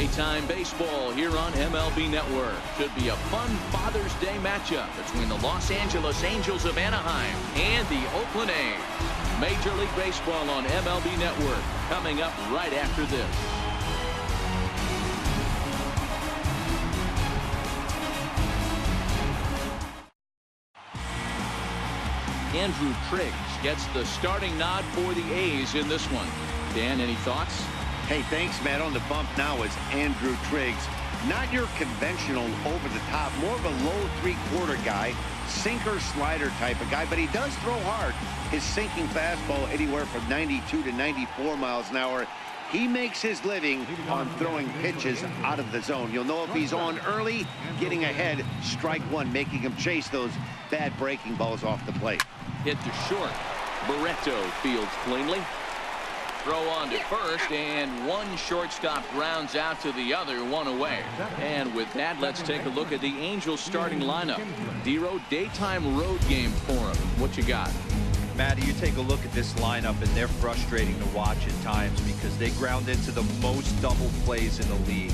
Daytime baseball here on MLB Network. Should be a fun Father's Day matchup between the Los Angeles Angels of Anaheim and the Oakland A's. Major League Baseball on MLB Network coming up right after this. Andrew Triggs gets the starting nod for the A's in this one. Dan, any thoughts? Hey, thanks, Matt. On the bump now is Andrew Triggs. Not your conventional over the top, more of a low three-quarter guy, sinker slider type of guy, but he does throw hard. His sinking fastball anywhere from 92 to 94 miles an hour. He makes his living on throwing pitches out of the zone. You'll know if he's on early, getting ahead, strike one, making him chase those bad breaking balls off the plate. Hit to short. Barreto fields cleanly. Throw on to first, and one shortstop grounds out to the other, one away. And with that, let's take a look at the Angels starting lineup. Dero, daytime road game for him. What you got? Matty, you take a look at this lineup, and they're frustrating to watch at times because they ground into the most double plays in the league.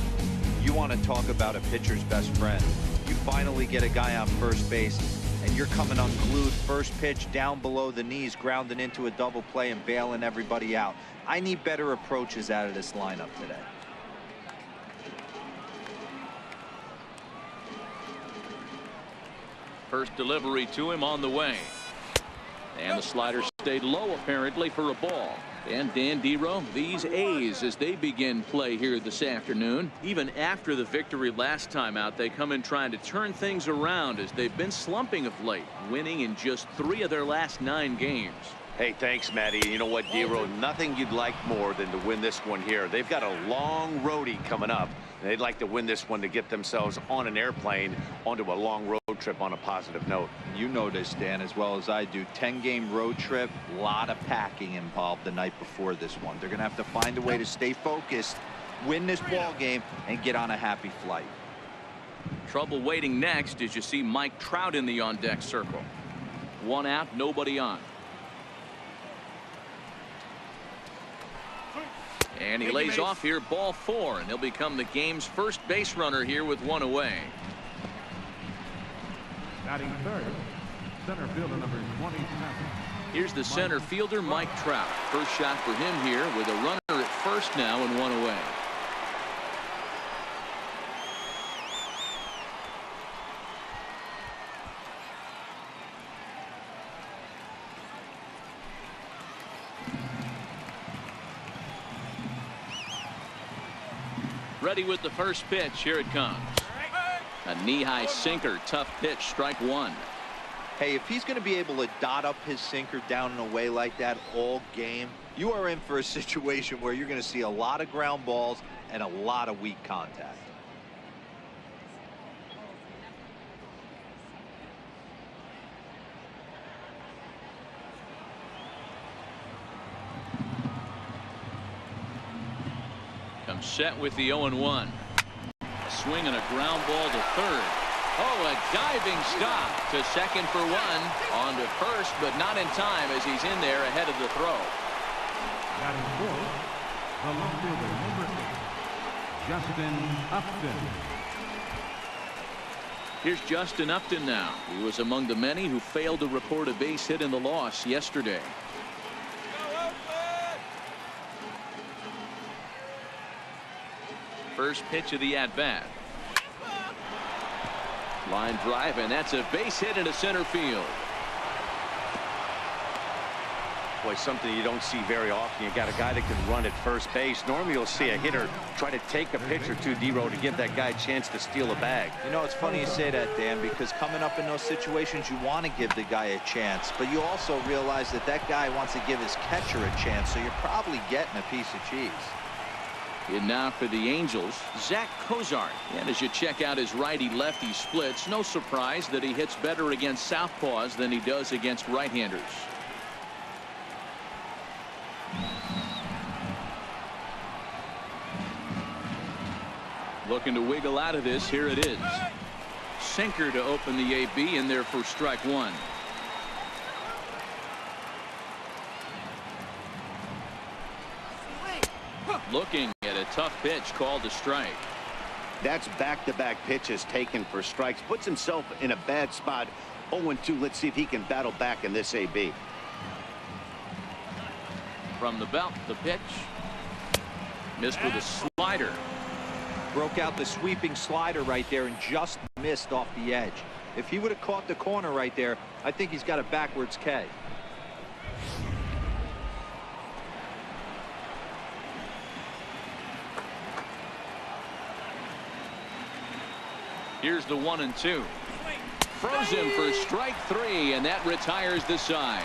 You want to talk about a pitcher's best friend. You finally get a guy on first base, and you're coming unglued, first pitch down below the knees, grounding into a double play and bailing everybody out. I need better approaches out of this lineup today. First delivery to him on the way. And the slider stayed low apparently for a ball. And Dan Dero, these A's, as they begin play here this afternoon, even after the victory last time out, they come in trying to turn things around as they've been slumping of late, winning in just 3 of their last 9 games. Hey, thanks, Matty. You know what, Dero? Nothing you'd like more than to win this one here. They've got a long roadie coming up. And they'd like to win this one to get themselves on an airplane onto a long road trip on a positive note. You know this, Dan, as well as I do. 10-game road trip, a lot of packing involved the night before this one. They're going to have to find a way to stay focused, win this ball game, and get on a happy flight. Trouble waiting next as you see Mike Trout in the on-deck circle. 1 out, nobody on. And he lays off here, ball 4, and he'll become the game's first base runner here with 1 away. Batting third, center fielder number 27. Here's the center fielder, Mike Trout. First shot for him here with a runner at first now and 1 away. Ready with the first pitch. Here it comes. A knee-high sinker. Tough pitch. Strike 1. Hey, if he's going to be able to dot up his sinker down and away like that all game, you are in for a situation where you're going to see a lot of ground balls and a lot of weak contact. Set with the 0-1. A swing and a ground ball to third. Oh, a diving stop to second for 1. On to first, but not in time as he's in there ahead of the throw. Batting fourth, the left fielder number 8, Justin Upton. Here's Justin Upton now. He was among the many who failed to record a base hit in the loss yesterday. First pitch of the at-bat. Line drive, and that's a base hit into center field. Boy, something you don't see very often. You got a guy that can run at first base. Normally you'll see a hitter try to take a pitch or two, Dero, to give that guy a chance to steal a bag. You know, it's funny you say that, Dan, because coming up in those situations, you want to give the guy a chance, but you also realize that that guy wants to give his catcher a chance, so you're probably getting a piece of cheese. And now for the Angels, Zach Cozart. And as you check out his righty-lefty splits, no surprise that he hits better against southpaws than he does against right-handers. Looking to wiggle out of this. Here it is. Sinker to open the AB in there for strike 1. Looking at a tough pitch called a strike. That's back-to-back pitches taken for strikes. Puts himself in a bad spot. 0-2. Let's see if he can battle back in this AB. From the belt, the pitch. Missed with a slider. Broke out the sweeping slider right there and just missed off the edge. If he would have caught the corner right there, I think he's got a backwards K. Here's the 1-2. Throws him for strike 3, and that retires the side.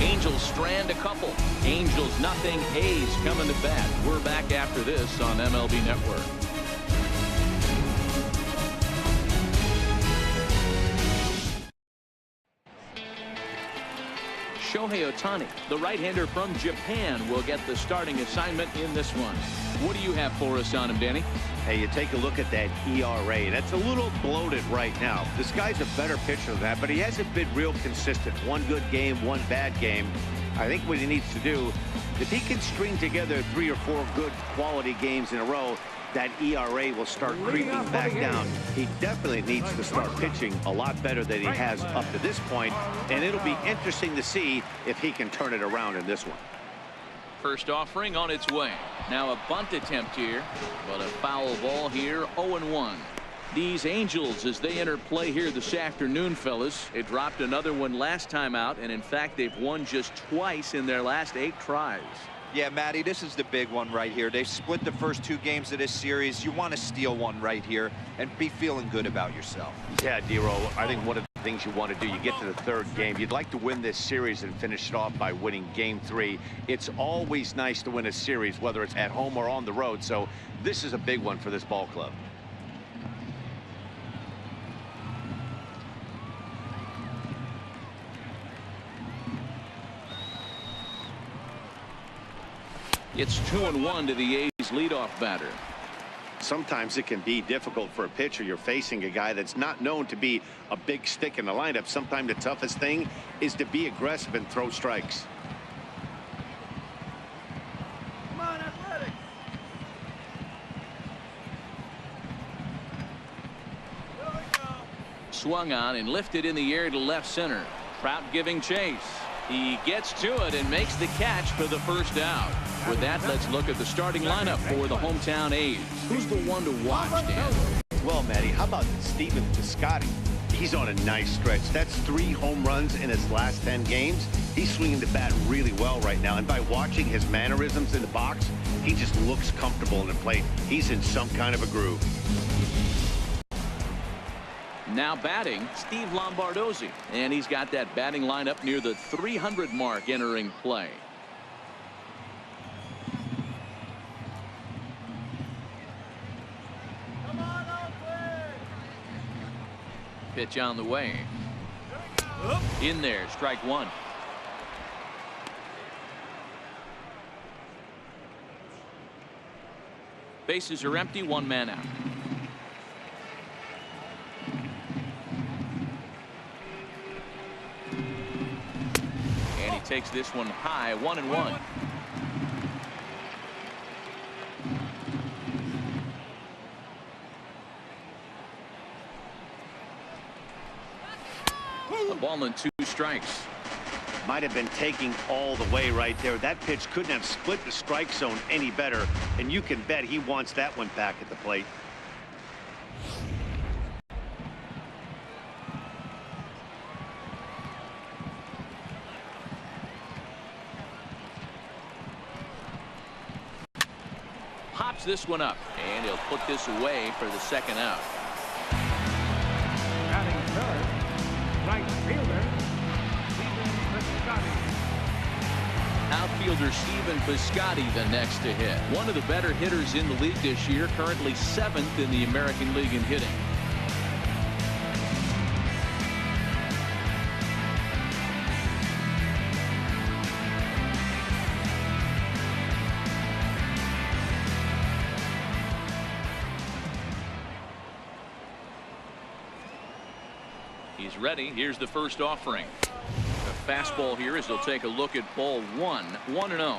Angels strand a couple. Angels nothing. A's coming to bat. We're back after this on MLB Network. Shohei Ohtani, the right-hander from Japan, will get the starting assignment in this one. What do you have for us on him, Danny? Hey, you take a look at that ERA. That's a little bloated right now. This guy's a better pitcher than that, but he hasn't been real consistent. One good game, one bad game. I think what he needs to do, if he can string together 3 or 4 good quality games in a row, that ERA will start creeping back down. He definitely needs to start pitching a lot better than he has up to this point, and it'll be interesting to see if he can turn it around in this one. First offering on its way. Now a bunt attempt here, but a foul ball here. 0-1. These Angels, as they enter play here this afternoon, fellas, it dropped another one last time out, and in fact they've won just twice in their last 8 tries. Yeah, Matty, this is the big one right here. They've split the first 2 games of this series. You want to steal one right here and be feeling good about yourself. Yeah, Dero, I think one of the things you want to do, you get to the 3rd game, you'd like to win this series and finish it off by winning game 3. It's always nice to win a series, whether it's at home or on the road, so this is a big one for this ball club. It's 2-1 to the A's leadoff batter. Sometimes it can be difficult for a pitcher. You're facing a guy that's not known to be a big stick in the lineup. Sometimes the toughest thing is to be aggressive and throw strikes. Come on, Athletics. Here we go. Swung on and lifted in the air to left center. Trout giving chase. He gets to it and makes the catch for the first out. With that, let's look at the starting lineup for the hometown A's. Who's the one to watch, Dan? Well, Matty, how about Stephen Piscotty? He's on a nice stretch. That's 3 home runs in his last 10 games. He's swinging the bat really well right now. And by watching his mannerisms in the box, he just looks comfortable in the plate. He's in some kind of a groove. Now batting, Steve Lombardozzi. And he's got that batting lineup near the 300 mark entering play. Come on, Oakland. Pitch on the way. In there, strike 1. Bases are empty, 1 man out. And he takes this one high, 1-1. A ball and 2 strikes. Might have been taking all the way right there. That pitch couldn't have split the strike zone any better, and you can bet he wants that one back at the plate. Pops this one up, and he'll put this away for the 2nd out. Batting third, right fielder, Stephen Piscotty. Outfielder Stephen Piscotty the next to hit. One of the better hitters in the league this year, currently 7th in the American League in hitting. He's ready. Here's the first offering. A fastball here as they'll take a look at ball 1. 1-0.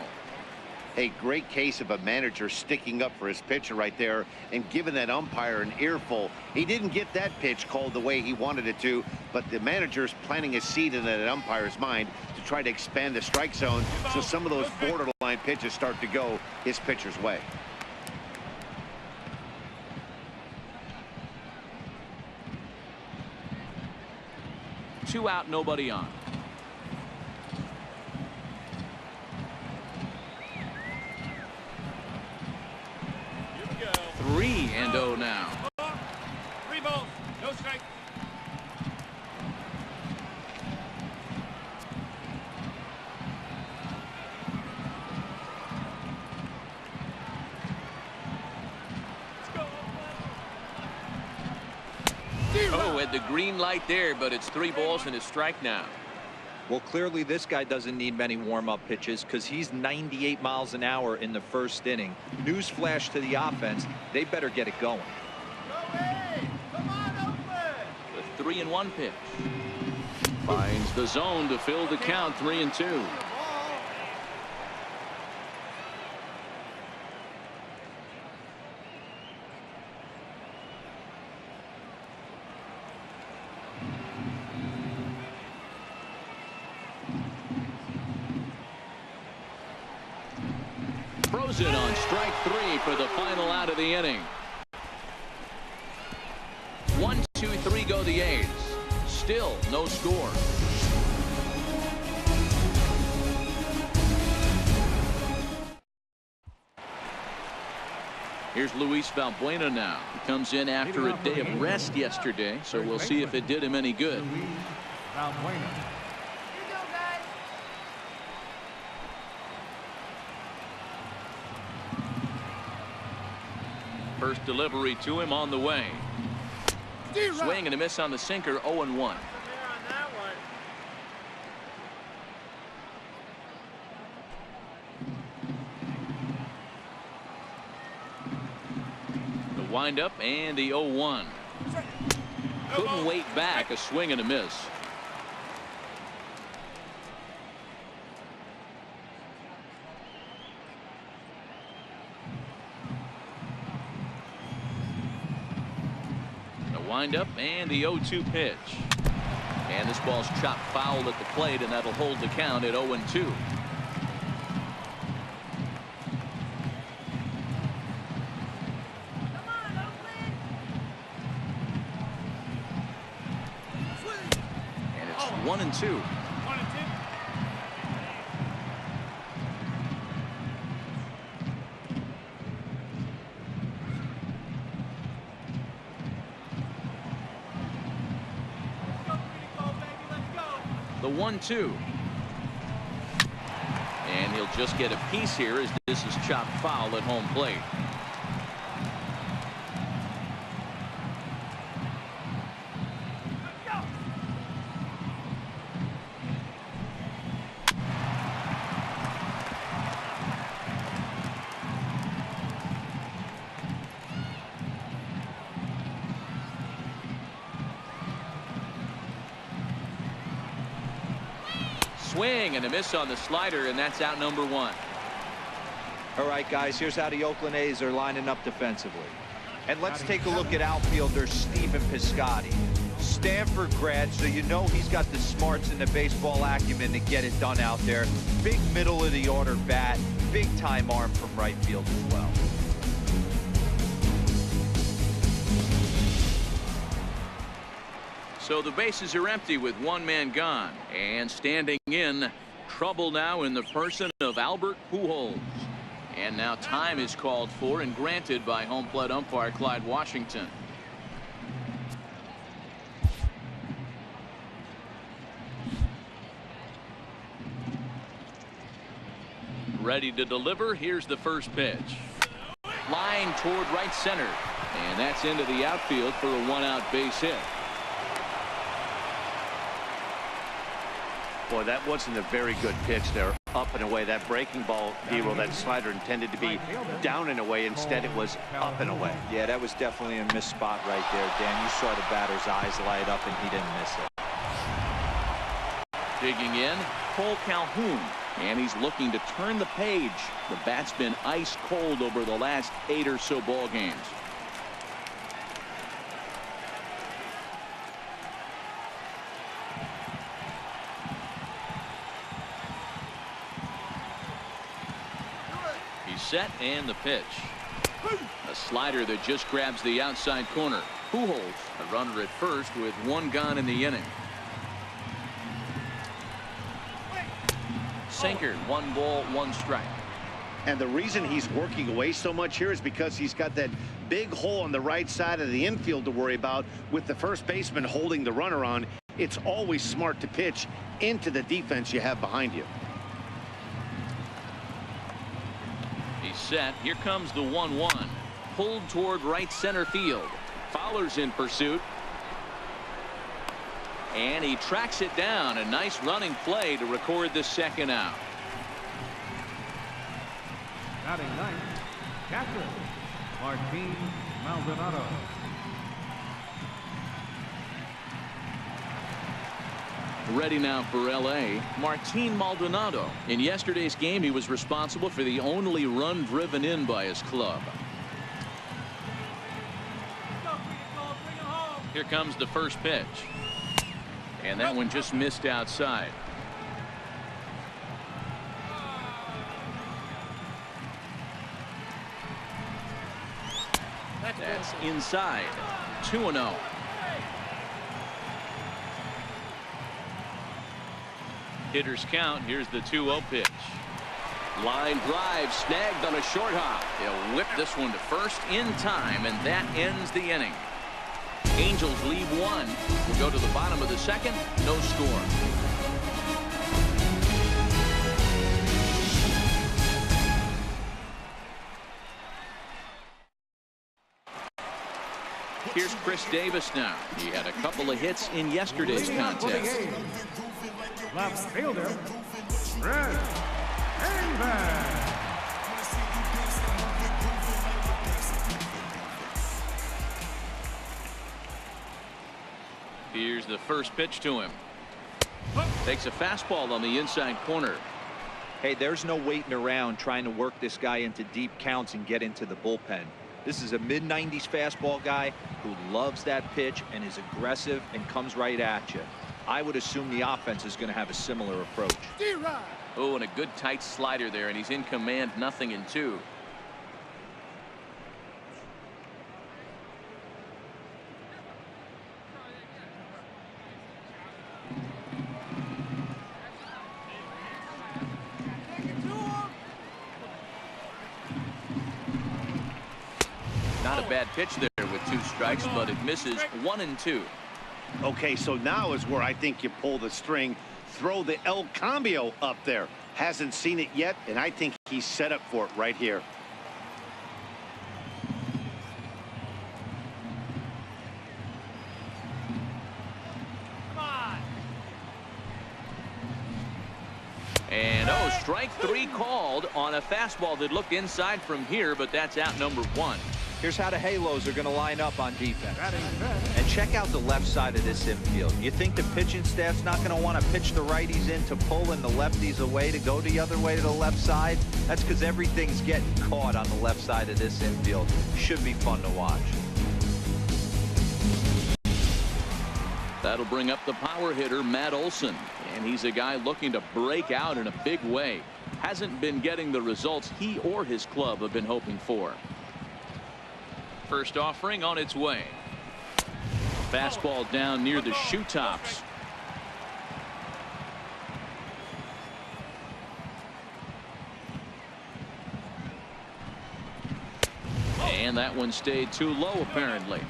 A great case of a manager sticking up for his pitcher right there and giving that umpire an earful. He didn't get that pitch called the way he wanted it to, but the manager's planting a seed in that umpire's mind to try to expand the strike zone so some of those borderline pitches start to go his pitcher's way. Two out, nobody on. Here we go. 3-0 now. 3 balls, no strike. Let's go, Oakland. Oh, had the green light there, but it's 3 balls and a strike now. Well, clearly this guy doesn't need many warm-up pitches because he's 98 miles an hour in the first inning. Newsflash to the offense, they better get it going. Go away. Come on, Oakland. The 3-1 pitch. Finds the zone to fill the count. 3-2. Ball. Throws it on strike 3 for the final out of the inning. 1, 2, 3 go the A's. Still no score. Here's Luis Valbuena now. He comes in after a day of rest yesterday, so we'll see if it did him any good. Luis Valbuena. Here you go, guys. First delivery to him on the way. Swing and a miss on the sinker. 0-1. There on that one. The windup and the 0-1. Couldn't wait back. A swing and a miss. Windup and the 0-2 pitch. And this ball's chopped foul at the plate, and that'll hold the count at 0-2. Come on, Oakland. Swing. And it's 1-2. 1-2. The 1-2. And he'll just get a piece here as this is chopped foul at home plate. Swing and a miss on the slider, and that's out number 1. All right, guys, here's how the Oakland A's are lining up defensively. And let's take a look at outfielder Stephen Piscotty. Stanford grad, so you know he's got the smarts and the baseball acumen to get it done out there. Big middle of the order bat, big time arm from right field as well. So the bases are empty with 1 man gone, and standing in trouble now in the person of Albert Pujols. And now time is called for and granted by home plate umpire Clyde Washington. Ready to deliver. Here's the first pitch. Line toward right center, and that's into the outfield for a 1-out base hit. Boy, that wasn't a very good pitch there. Up and away. That breaking ball, Hero, that slider intended to be down and away. Instead, it was up and away. Yeah, that was definitely a missed spot right there, Dan. You saw the batter's eyes light up, and he didn't miss it. Digging in, Cole Calhoun. And he's looking to turn the page. The bat's been ice cold over the last 8 or so ball games. He's set and the pitch. A slider that just grabs the outside corner. Pujols, a runner at first with 1 gone in the inning. Sinker, 1 ball, 1 strike. And the reason he's working away so much here is because he's got that big hole on the right side of the infield to worry about with the first baseman holding the runner on. It's always smart to pitch into the defense you have behind you. He's set. Here comes the 1-1. Pulled toward right center field. Fowler's in pursuit. And he tracks it down. A nice running play to record the 2nd out. Batting ninth, catcher, Martin Maldonado. Ready now for L.A. Martin Maldonado. In yesterday's game, he was responsible for the only run driven in by his club. Here comes the first pitch. And that one just missed outside. That's inside. 2-0. Hitters count. Here's the 2-0 pitch. Line drive snagged on a short hop. He'll whip this one to first in time, and that ends the inning. Angels lead 1. We'll go to the bottom of the 2nd. No score. Here's Chris Davis now. He had a couple of hits in yesterday's contest. Left fielder, Red Davis. Here's the first pitch to him. Takes a fastball on the inside corner. Hey, there's no waiting around trying to work this guy into deep counts and get into the bullpen. This is a mid-90s fastball guy who loves that pitch and is aggressive and comes right at you. I would assume the offense is going to have a similar approach. Oh, and a good tight slider there, and he's in command. 0-2. Not a bad pitch there with 2 strikes, but it misses. 1-2. Okay, so now is where I think you pull the string. Throw the El Cambio up there. Hasn't seen it yet, and I think he's set up for it right here. Come on. And strike 3 called on a fastball that looked inside from here, but that's out number 1. Here's how the Halos are going to line up on defense. And check out the left side of this infield. You think the pitching staff's not going to want to pitch the righties in to pull and the lefties away to go the other way to the left side? That's because everything's getting caught on the left side of this infield. Should be fun to watch. That'll bring up the power hitter, Matt Olson. And he's a guy looking to break out in a big way. Hasn't been getting the results he or his club have been hoping for. First offering on its way. Fastball down near the shoe tops. And that one stayed too low, apparently.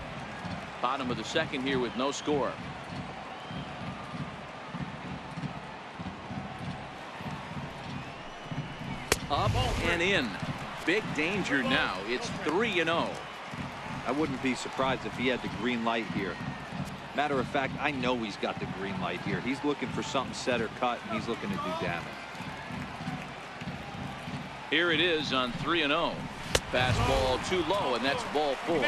Bottom of the 2nd here with no score. Up and in. Big danger now. It's 3-0. I wouldn't be surprised if he had the green light here. Matter of fact, I know he's got the green light here. He's looking for something set or cut, and he's looking to do damage. Here it is on 3-0. Fastball too low, and that's ball 4.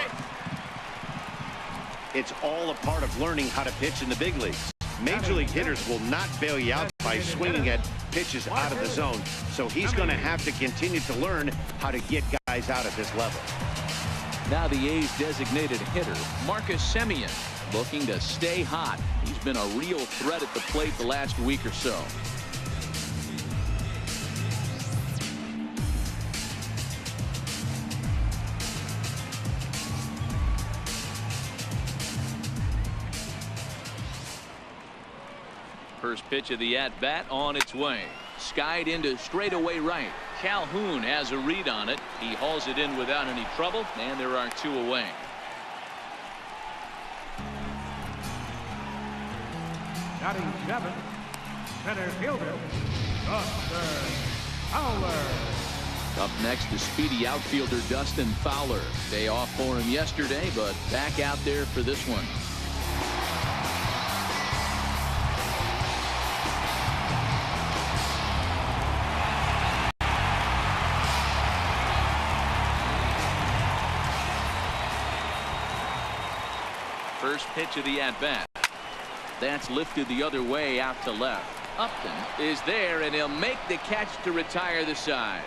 It's all a part of learning how to pitch in the big leagues. Major league hitters will not bail you out by swinging at pitches out of the zone. So he's going to have to continue to learn how to get guys out at this level. Now the A's designated hitter, Marcus Semien, looking to stay hot. He's been a real threat at the plate the last week or so. First pitch of the at-bat on its way. Skied into straightaway right. Calhoun has a read on it. He hauls it in without any trouble, and there are two away. Batting 7, center fielder, Dustin Fowler. Up next is speedy outfielder Dustin Fowler. Day off for him yesterday, but back out there for this one. First pitch of the at-bat. That's lifted the other way out to left. Upton is there, and he'll make the catch to retire the side.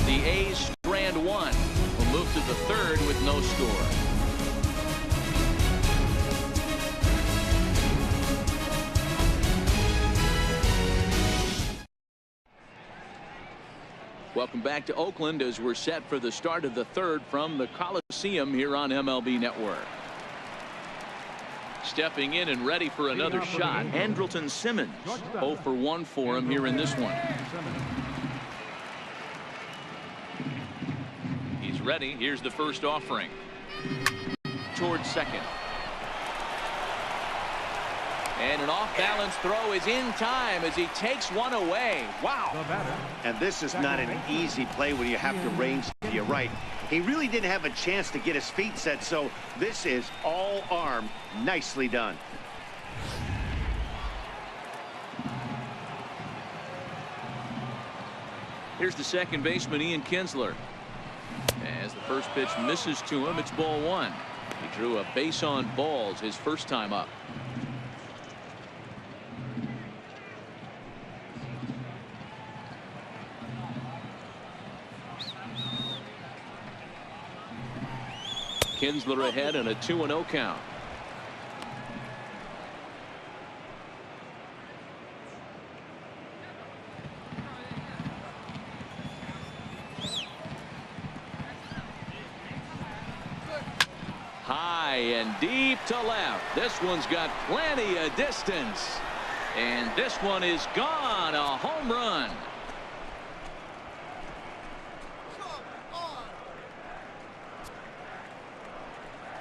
The A's strand one. Will move to the third with no score. Welcome back to Oakland as we're set for the start of the third from the Coliseum here on MLB Network. Stepping in and ready for another shot, Andrelton Simmons. 0 for 1 for him here in this one. He's ready. Here's the first offering. Towards second. And an off-balance throw is in time as he takes one away. Wow. And this is not an easy play when you have to range to your right. He really didn't have a chance to get his feet set, so this is all arm. Nicely done. Here's the second baseman, Ian Kinsler. As the first pitch misses to him, it's ball one. He drew a base on balls his first time up. Kinsler ahead and a 2-0 count. High and deep to left. This one's got plenty of distance. And this one is gone. A home run.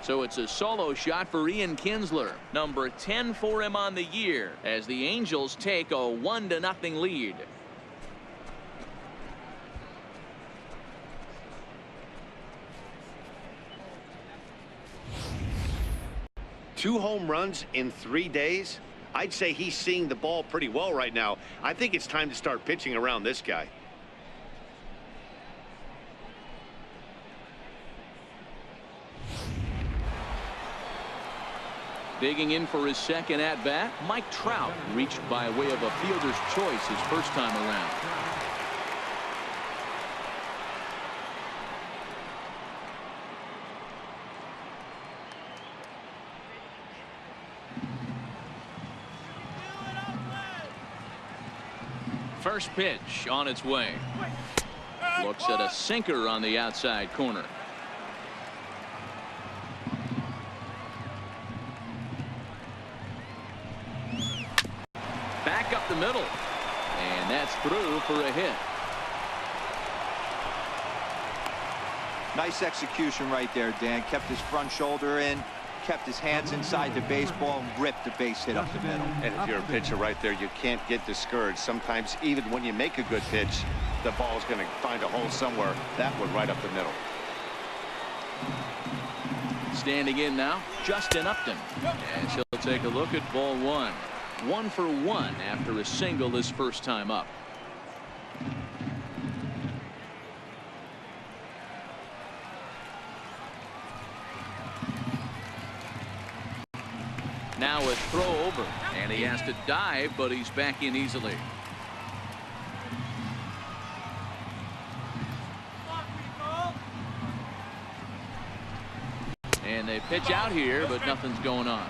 So it's a solo shot for Ian Kinsler, number 10 for him on the year, as the Angels take a 1-0 lead. Two home runs in 3 days. I'd say he's seeing the ball pretty well right now. I think it's time to start pitching around this guy. Digging in for his second at-bat, Mike Trout reached by way of a fielder's choice his first time around. First pitch on its way. Looks at a sinker on the outside corner. Back up the middle, and that's through for a hit. Nice execution right there, Dan. Kept his front shoulder in, kept his hands inside the baseball, and ripped the base hit up the middle. And if you're a pitcher right there, you can't get discouraged. Sometimes even when you make a good pitch, the ball's going to find a hole somewhere. That one right up the middle. Standing in now, Justin Upton, and he'll take a look at ball one. 1 for 1 after a single his first time up. Now a throw over, and And he has to dive, but he's back in easily. And they pitch out here, but nothing's going on.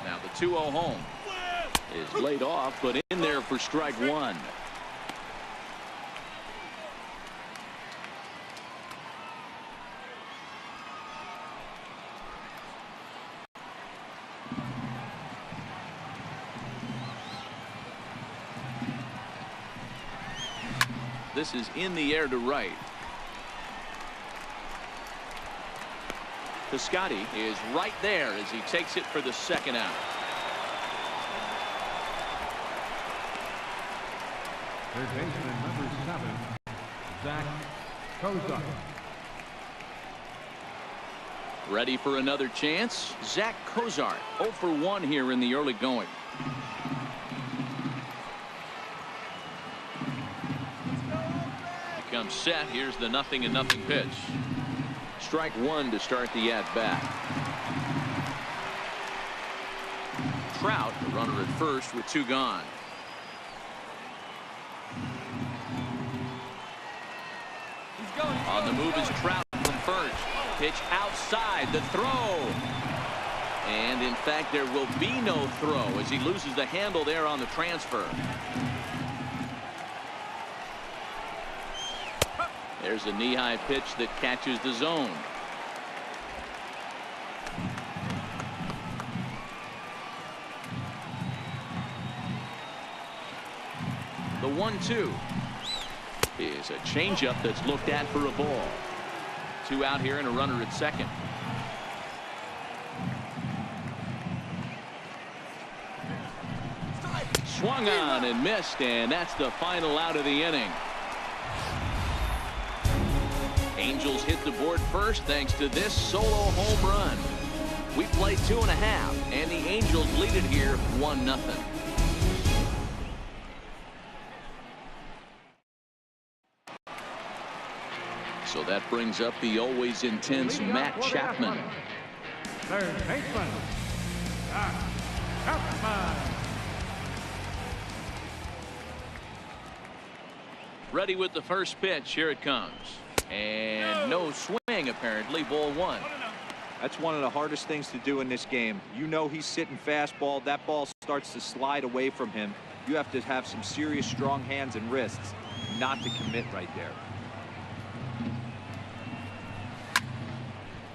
Now the 2-0 home is laid off, but in there for strike one. This is in the air to right. Piscotty is right there as he takes it for the second out. Third baseman number 7, Zach Kozar. Ready for another chance. Zach Kozar 0 for 1 here in the early going. Comes set. Here's the 0-0 pitch. Strike one to start the at bat. Trout, the runner at first with 2 gone. On the move is Trout from first. Pitch outside, the throw. And in fact, there will be no throw as he loses the handle there on the transfer. There's a knee-high pitch that catches the zone. The 1-2 is a changeup that's looked at for a ball. 2 out here and a runner at second. Swung on and missed, and that's the final out of the inning. Angels hit the board first thanks to this solo home run. We played 2.5, and the Angels lead it here 1-0. So that brings up the always intense Matt Chapman. Third baseman, Chapman. Ready with the first pitch. Here it comes. And no swing, apparently. Ball 1. That's one of the hardest things to do in this game. You know he's sitting fastball. That ball starts to slide away from him. You have to have some serious strong hands and wrists not to commit right there.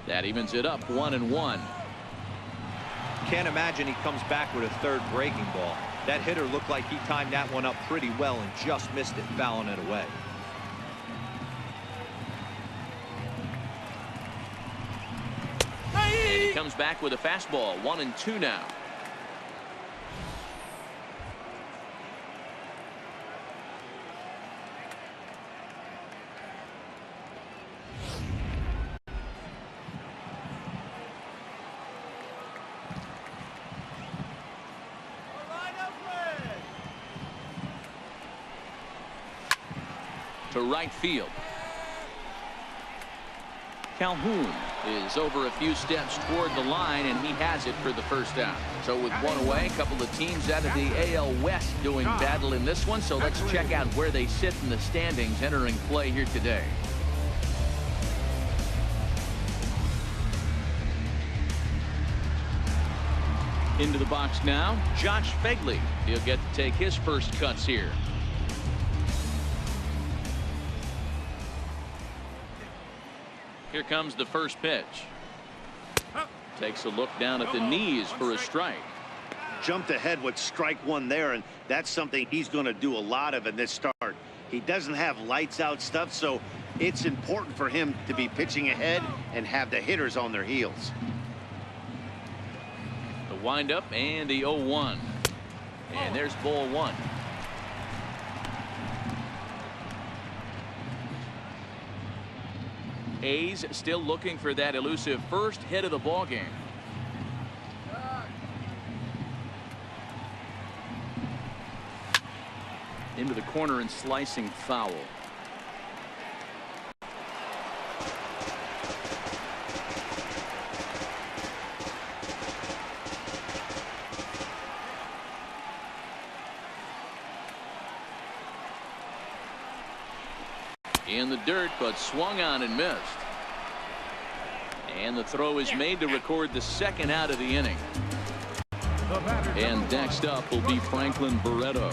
That evens it up 1-1. Can't imagine he comes back with a third breaking ball. That hitter looked like he timed that one up pretty well and just missed it, fouling it away. And he comes back with a fastball. 1-2 now. To right field. Calhoun is over a few steps toward the line, and he has it for the first out. So with one away, a couple of teams out of the AL West doing battle in this one. So let's check out where they sit in the standings entering play here today. Into the box now, Josh Phegley. He'll get to take his first cuts here. Here comes the first pitch. Takes a look down at the knees for a strike. Jumped ahead with strike one there, and that's something he's going to do a lot of in this start. He doesn't have lights out stuff, so it's important for him to be pitching ahead and have the hitters on their heels. The windup and the 0-1. And there's ball 1. A's still looking for that elusive first hit of the ball game. into the corner and slicing foul. In the dirt, but swung on and missed. And the throw is made to record the second out of the inning. And next up will be Franklin Barreto.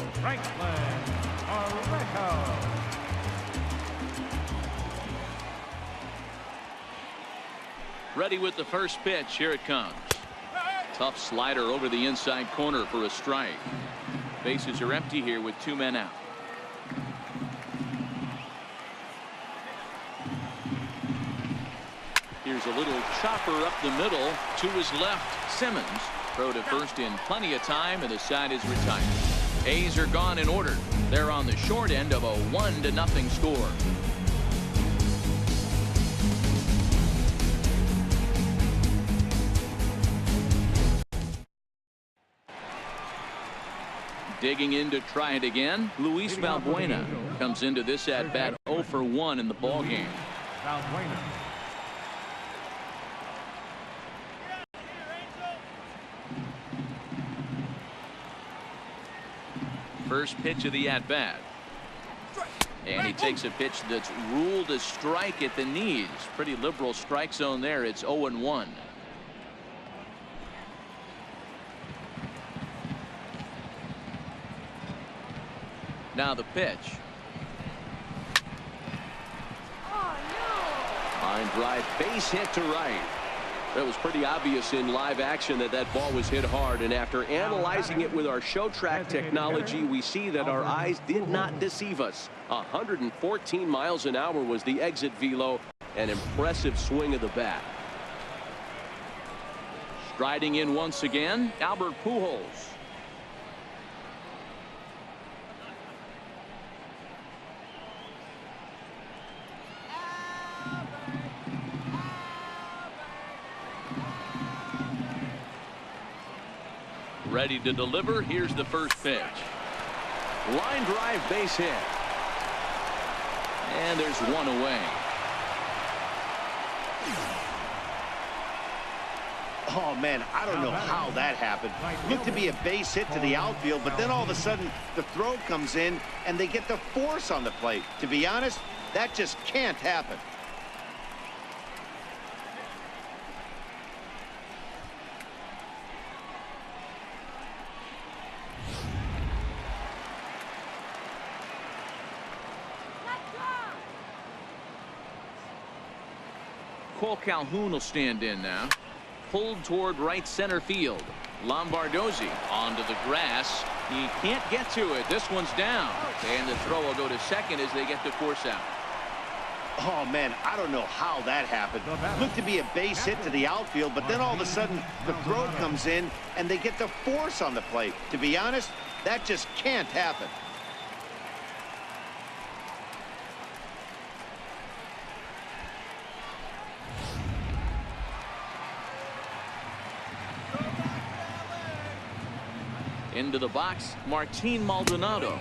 Ready with the first pitch. Here it comes. Tough slider over the inside corner for a strike. Bases are empty here with 2 men out. Here's a little chopper up the middle to his left. Simmons throw to first in plenty of time, and the side is retired. A's are gone in order. They're on the short end of a 1-0 score. Digging in to try it again, Luis Valbuena comes into this at bat 0 for 1 in the ball game. First pitch of the at-bat. And he takes a pitch that's ruled a strike at the knees. Pretty liberal strike zone there. It's 0-1. Now the pitch. Line drive, base hit to right. That was pretty obvious in live action that ball was hit hard, and after analyzing it with our show track technology, we see that our eyes did not deceive us. 114 miles an hour was the exit velo. An impressive swing of the bat. Striding in once again, Albert Pujols. Ready to deliver. Here's the first pitch. Line drive, base hit. And there's one away. Oh, man, I don't know how that happened. Looked to be a base hit to the outfield, but then all of a sudden the throw comes in and they get the force on the plate. To be honest, that just can't happen. Cole Calhoun will stand in now. Pulled toward right center field. Lombardozzi onto the grass. He can't get to it. This one's down. And the throw will go to second as they get the force out. Oh, man, I don't know how that happened. Looked to be a base hit to the outfield, but then all of a sudden the throw comes in and they get the force on the plate. To be honest, that just can't happen. Into the box, Martin Maldonado.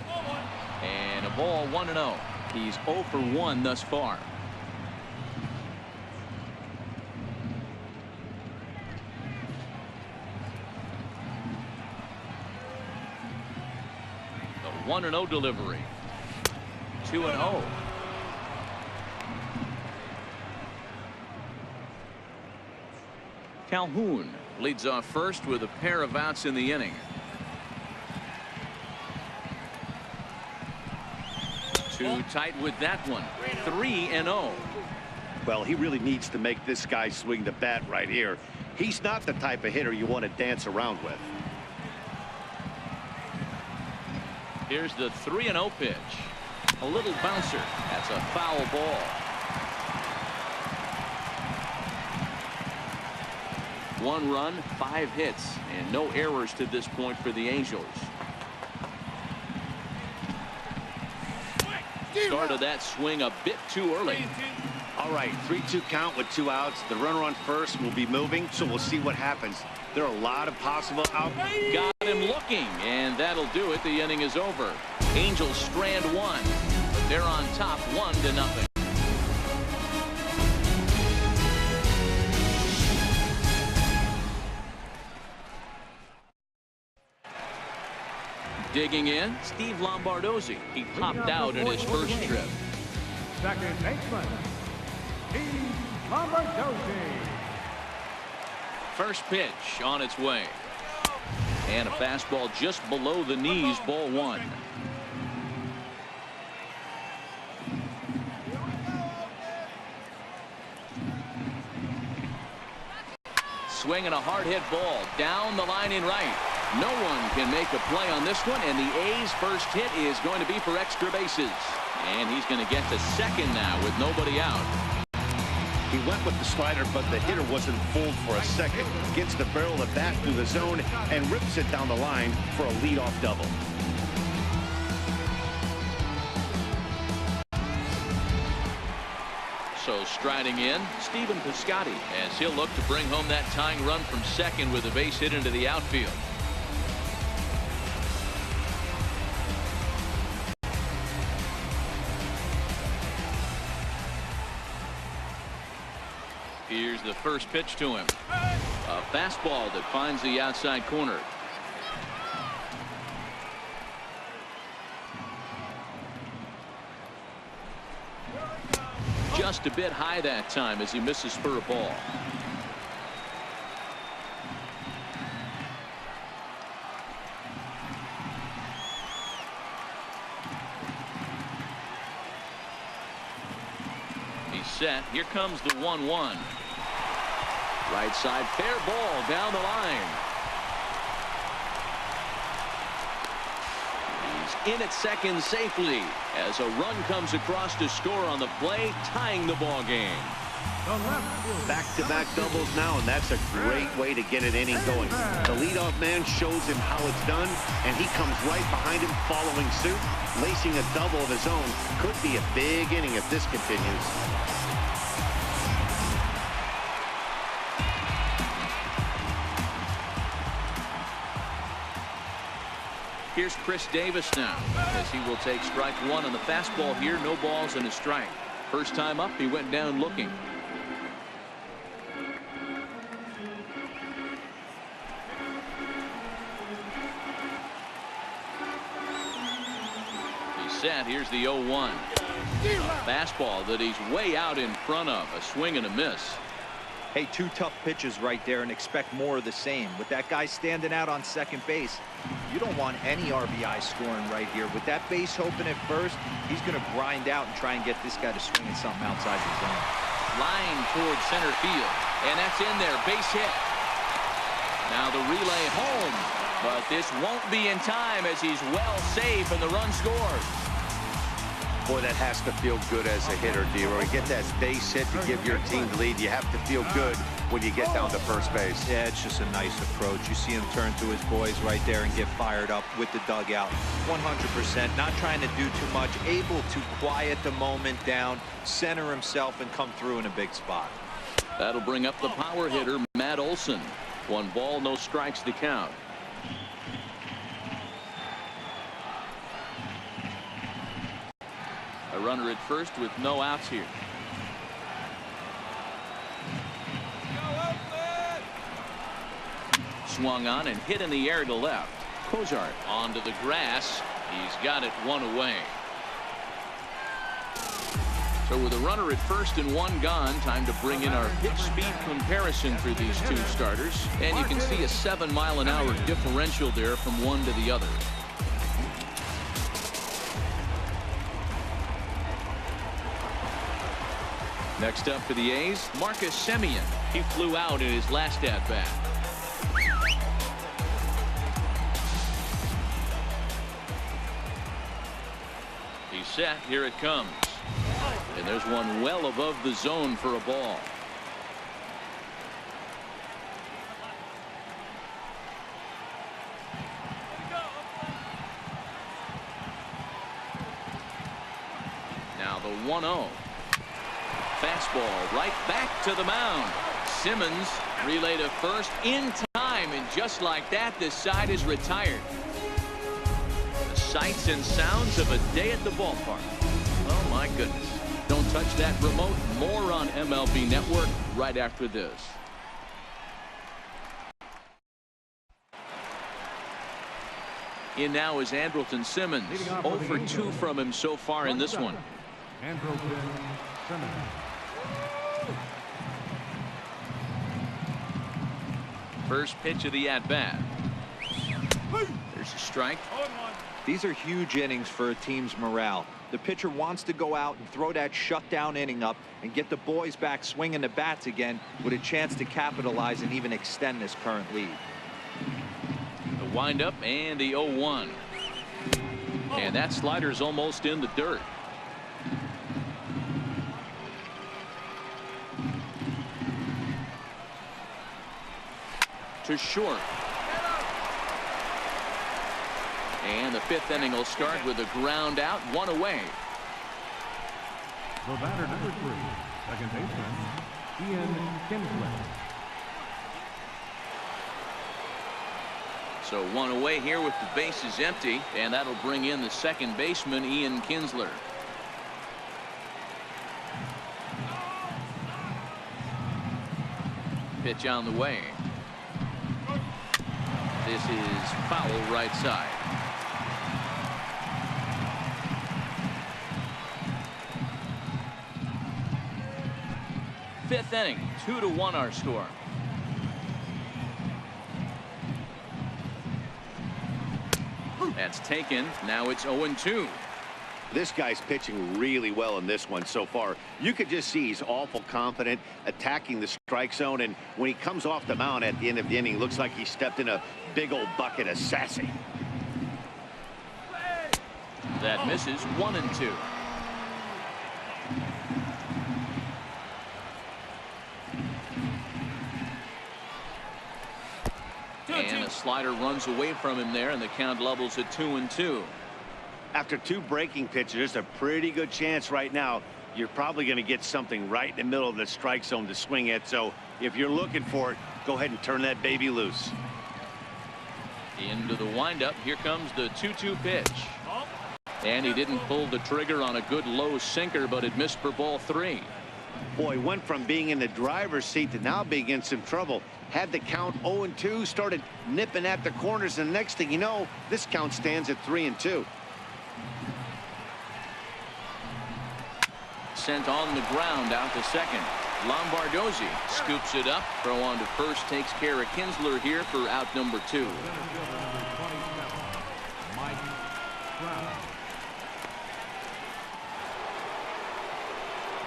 And a ball 1-0. He's 0 for 1 thus far. The 1-0 delivery. 2-0. Calhoun leads off first with a pair of outs in the inning. Too tight with that one. 3-0. Well, he really needs to make this guy swing the bat right here. He's not the type of hitter you want to dance around with. Here's the 3-0 pitch. A little bouncer. That's a foul ball. One run, 5 hits, and no errors to this point for the Angels. Started that swing a bit too early. All right, 3-2 count with 2 outs. The runner on first will be moving, so we'll see what happens. There are a lot of possible outcomes. Got him looking, and that'll do it. The inning is over. Angels strand one. They're on top 1-0. Digging in, Steve Lombardozzi. He popped out in his first trip. Second baseman, Steve Lombardozzi. First pitch on its way. And a fastball just below the knees, ball 1. Swinging a hard hit ball down the line in right. No one can make a play on this one, and the A's first hit is going to be for extra bases. And he's going to get to second now with nobody out. He went with the slider, but the hitter wasn't fooled for a second. Gets the barrel of the bat through the zone and rips it down the line for a leadoff double. So striding in, Stephen Piscotty, as he'll look to bring home that tying run from second with a base hit into the outfield. Here's the first pitch to him. A fastball that finds the outside corner. Just a bit high that time as he misses for a ball. He's set. Here comes the 1-1. Right side, fair ball down the line. He's in at second safely as a run comes across to score on the play, tying the ball game. Back-to-back doubles now, and that's a great way to get an inning going. The leadoff man shows him how it's done, and he comes right behind him following suit. Lacing a double of his own could be a big inning if this continues. Here's Chris Davis now as he will take strike 1 on the fastball here. No balls and a strike. First time up, he went down looking. He's set. Here's the 0-1. A fastball that he's way out in front of. A swing and a miss. Hey, 2 tough pitches right there, and expect more of the same. With that guy standing out on second base, you don't want any RBI scoring right here. With that base open at first, he's going to grind out and try and get this guy to swing at something outside the zone. Line towards center field, and that's in there. Base hit. Now the relay home, but this won't be in time as he's well safe and the run scores. Boy, that has to feel good as a hitter, D-Roy. Get that base hit to give your team the lead. You have to feel good when you get down to first base. Yeah, it's just a nice approach. You see him turn to his boys right there and get fired up with the dugout. 100%, not trying to do too much, able to quiet the moment down, center himself, and come through in a big spot. That'll bring up the power hitter, Matt Olson. 1 ball, no strikes to count. A runner at first with no outs here. Swung on and hit in the air to left. Cozart onto the grass. He's got it 1 away. So with a runner at first and 1 gone, time to bring in our pitch speed comparison for these 2 starters. And you can see a 7-mile-an-hour differential there from one to the other. Next up for the A's, Marcus Semien. He flew out in his last at-bat. He's set. Here it comes. And there's one well above the zone for a ball. Now the 1-0. Fastball right back to the mound. Simmons relay to first in time, and just like that, this side is retired. The sights and sounds of a day at the ballpark. Oh, my goodness. Don't touch that remote. More on MLB Network right after this. In now is Andrelton Simmons. 0 for 2 from him so far in this one. Andrelton Simmons. First pitch of the at-bat. There's a strike. These are huge innings for a team's morale. The pitcher wants to go out and throw that shutdown inning up and get the boys back swinging the bats again with a chance to capitalize and even extend this current lead. The windup and the 0-1. And that slider's almost in the dirt. To short. And the 5th inning will start with a ground out, 1 away. The batter number 3, second baseman, Ian Kinsler. So 1 away here with the bases empty, and that'll bring in the second baseman, Ian Kinsler. Pitch on the way. This is foul right side. Fifth inning, 2-1 our score. That's taken. Now it's 0-2. This guy's pitching really well in this one so far. You could just see he's awful confident attacking the strike zone, and when he comes off the mound at the end of the inning, looks like he stepped in a big old bucket of sassy. That misses. 1-2. And a slider runs away from him there, and the count levels at 2-2. After 2 breaking pitches, there's a pretty good chance right now you're probably going to get something right in the middle of the strike zone to swing at. So if you're looking for it, go ahead and turn that baby loose. Into the windup. Here comes the 2-2 pitch. And he didn't pull the trigger on a good low sinker, but it missed for ball 3. Boy, went from being in the driver's seat to now being in some trouble. Had the count 0-2, started nipping at the corners, and the next thing you know, this count stands at 3-2. Sent on the ground out to second. Lombardozzi scoops it up. Throw on to first, takes care of Kinsler here for out number 2.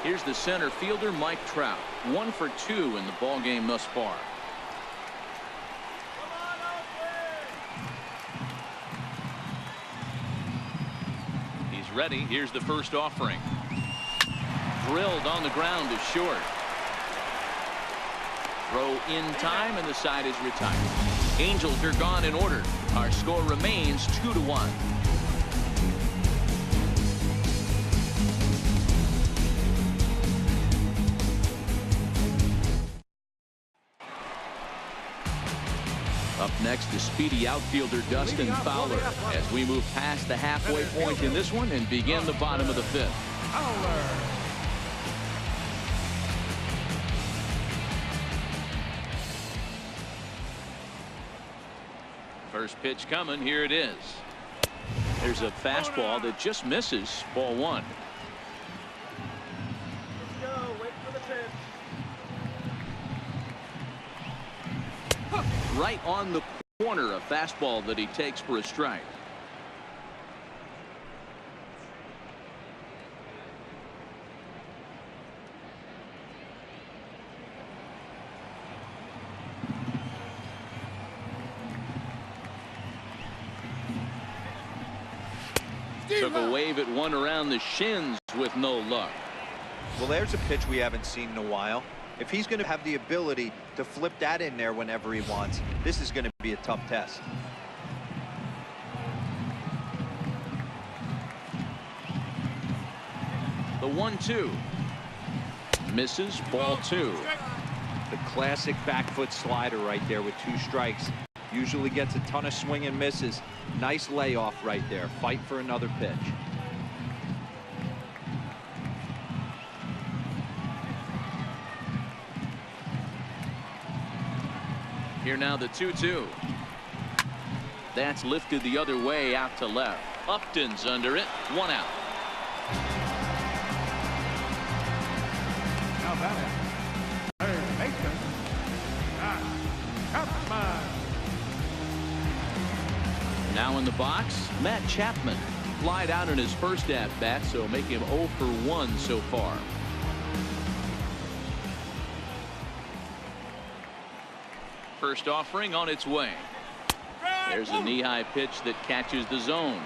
Here's the center fielder, Mike Trout. 1 for 2 in the ball game thus far. He's ready. Here's the first offering. Drilled on the ground to short. Throw in time, and the side is retired. Angels are gone in order. Our score remains 2-1. Up next is speedy outfielder Dustin Fowler as we move past the halfway point in this one and begin the bottom of the 5th. First pitch coming. Here it is. There's a fastball that just misses. Ball 1. Let's go. Wait for the pitch. Right on the corner, a fastball that he takes for a strike. Took a wave at one around the shins with no luck. Well, there's a pitch we haven't seen in a while. If he's going to have the ability to flip that in there whenever he wants, this is going to be a tough test. The 1-2. Misses. Ball 2. The classic back foot slider right there with 2 strikes. Usually gets a ton of swing and misses. Nice layoff right there. Fight for another pitch. Here now the 2-2. That's lifted the other way out to left. Upton's under it. 1 out. Now batting, third baseman, Chapman. Now in the box, Matt Chapman. Flied out in his first at-bat, so make him 0 for 1 so far. First offering on its way. There's a knee-high pitch that catches the zone.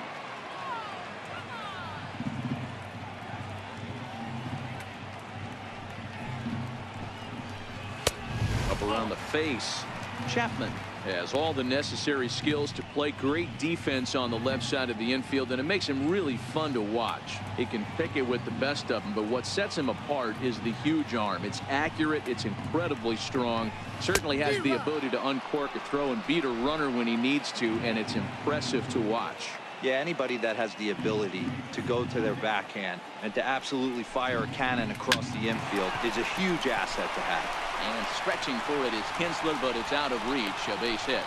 Up around the face. Chapman has all the necessary skills to play great defense on the left side of the infield, and it makes him really fun to watch. He can pick it with the best of them, but what sets him apart is the huge arm. It's accurate, it's incredibly strong, certainly has the ability to uncork a throw and beat a runner when he needs to, and it's impressive to watch. Yeah, anybody that has the ability to go to their backhand and to absolutely fire a cannon across the infield is a huge asset to have. And stretching for it is Kinsler, but it's out of reach. A base hit.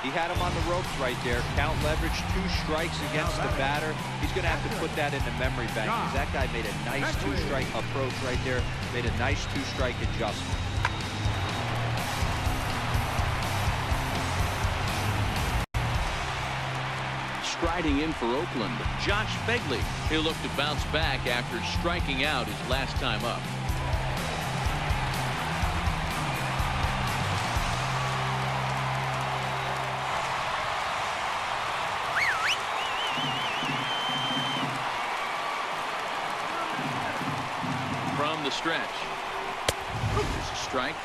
He had him on the ropes right there. Count leverage, 2 strikes against the batter. He's going to have to put that in the memory bank, because that guy made a nice 2-strike approach right there. Made a nice 2-strike adjustment. Striding in for Oakland, Josh Begley. He'll look to bounce back after striking out his last time up. From the stretch. There's a strike.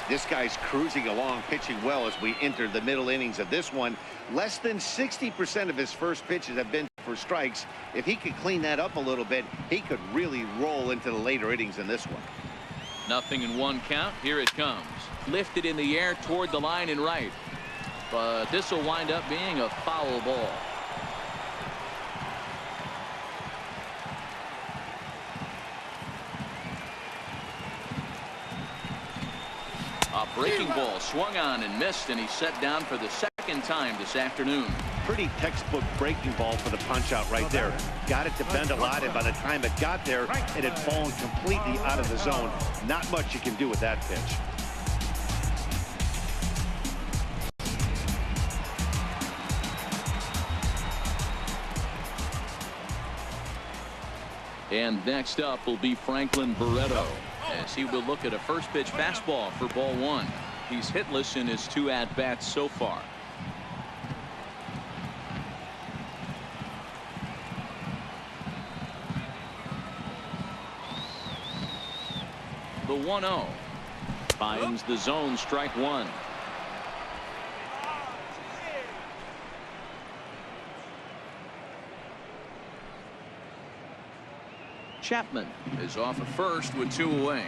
This guy's cruising along, pitching well as we enter the middle innings of this one. Less than 60% of his first pitches have been for strikes. If he could clean that up a little bit, he could really roll into the later innings in this one. Nothing in 1 count. Here it comes. Lifted in the air toward the line and right. But this will wind up being a foul ball. A breaking ball swung on and missed, and he's set down for the 2nd time this afternoon. Pretty textbook breaking ball for the punch out right there. Got it to bend a lot, and by the time it got there, it had fallen completely out of the zone. Not much you can do with that pitch. And next up will be Franklin Barreto, as he will look at a first pitch fastball for ball 1. He's hitless in his 2 at-bats so far. The 1-0 finds the zone, strike 1. Chapman is off at first with 2 away.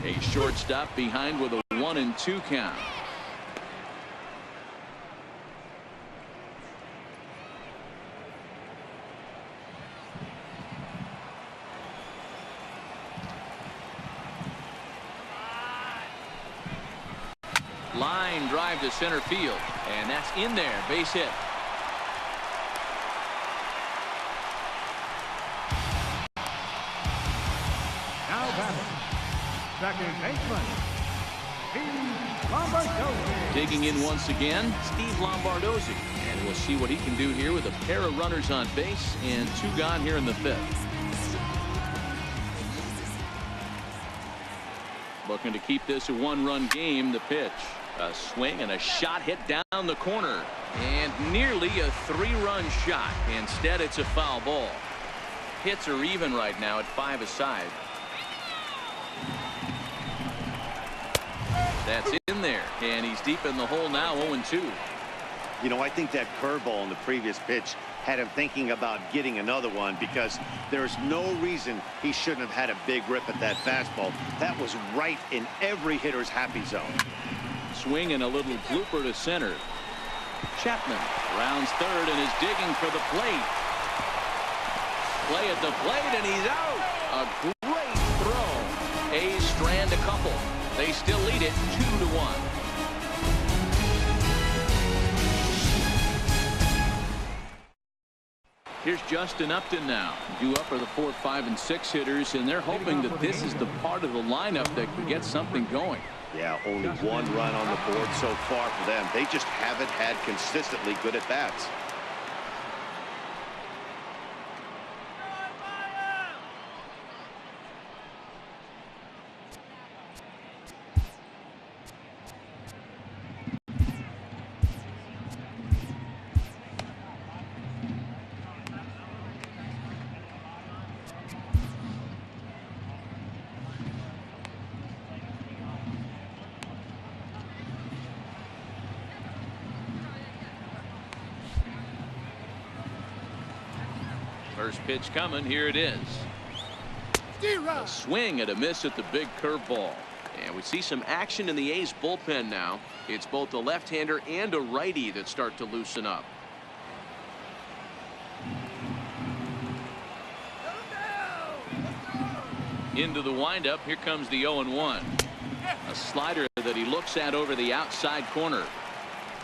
A shortstop behind with a 1-2 count. Line drive to center field, and that's in there. Base hit. Now batting, second baseman, Steve Lombardozzi. Digging in once again, Steve Lombardozzi, and we'll see what he can do here with a pair of runners on base and 2 gone here in the 5th. Looking to keep this a 1-run game. The pitch, a swing and a shot hit down the corner, and nearly a 3-run shot. Instead, it's a foul ball. Hits are even right now at 5 aside. That's in there, and he's deep in the hole now. 0-2. You know, I think that curveball in the previous pitch had him thinking about getting another one, because there's no reason he shouldn't have had a big rip at that fastball. That was right in every hitter's happy zone. Swing and a little blooper to center. Chapman rounds third and is digging for the plate. Play at the plate, and he's out. A great throw. A's strand a couple. They still lead it 2-1. Here's Justin Upton now. Due up are the 4, 5, and 6 hitters, and they're hoping that this is the part of the lineup that can get something going. Yeah, only one run on the board so far for them. They just haven't had consistently good at-bats. First pitch coming. Here it is. A swing and a miss at the big curveball. And we see some action in the A's bullpen now. It's both a left-hander and a righty that start to loosen up. Into the windup. Here comes the 0-1. A slider that he looks at over the outside corner.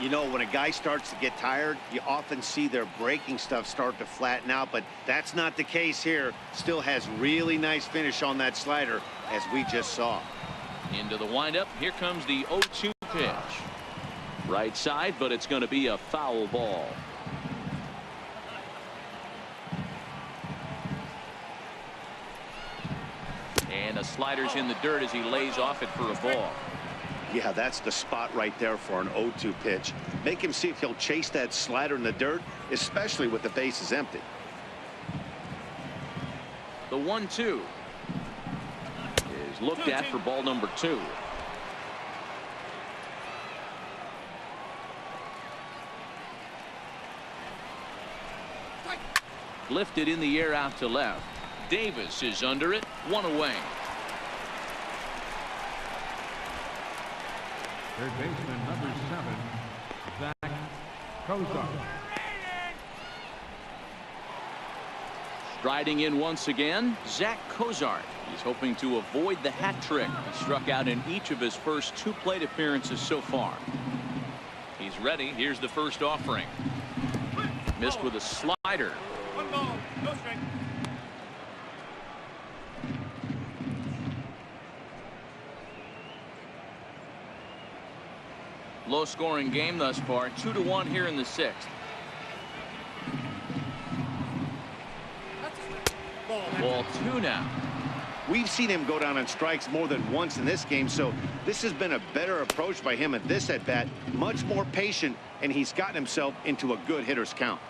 You know, when a guy starts to get tired, you often see their breaking stuff start to flatten out, but that's not the case here. Still has really nice finish on that slider, as we just saw. Into the windup. Here comes the 0-2 pitch. Right side, but it's going to be a foul ball. And the slider's in the dirt as he lays off it for a ball. Yeah, that's the spot right there for an 0-2 pitch. Make him see if he'll chase that slider in the dirt, especially with the bases empty. The 1-2 is looked at for ball number 2. Lifted in the air out to left. Davis is under it. 1 away. Third baseman, number 7, Zach Kozar. Striding in once again, Zach Kozar. He's hoping to avoid the hat trick. He struck out in each of his first 2 plate appearances so far. He's ready. Here's the first offering. Missed with a slider. 1 ball, no strike. Low scoring game thus far. 2-1 here in the 6th. Ball 2 now. We've seen him go down on strikes more than once in this game, so this has been a better approach by him at this at-bat. Much more patient, and he's gotten himself into a good hitter's count.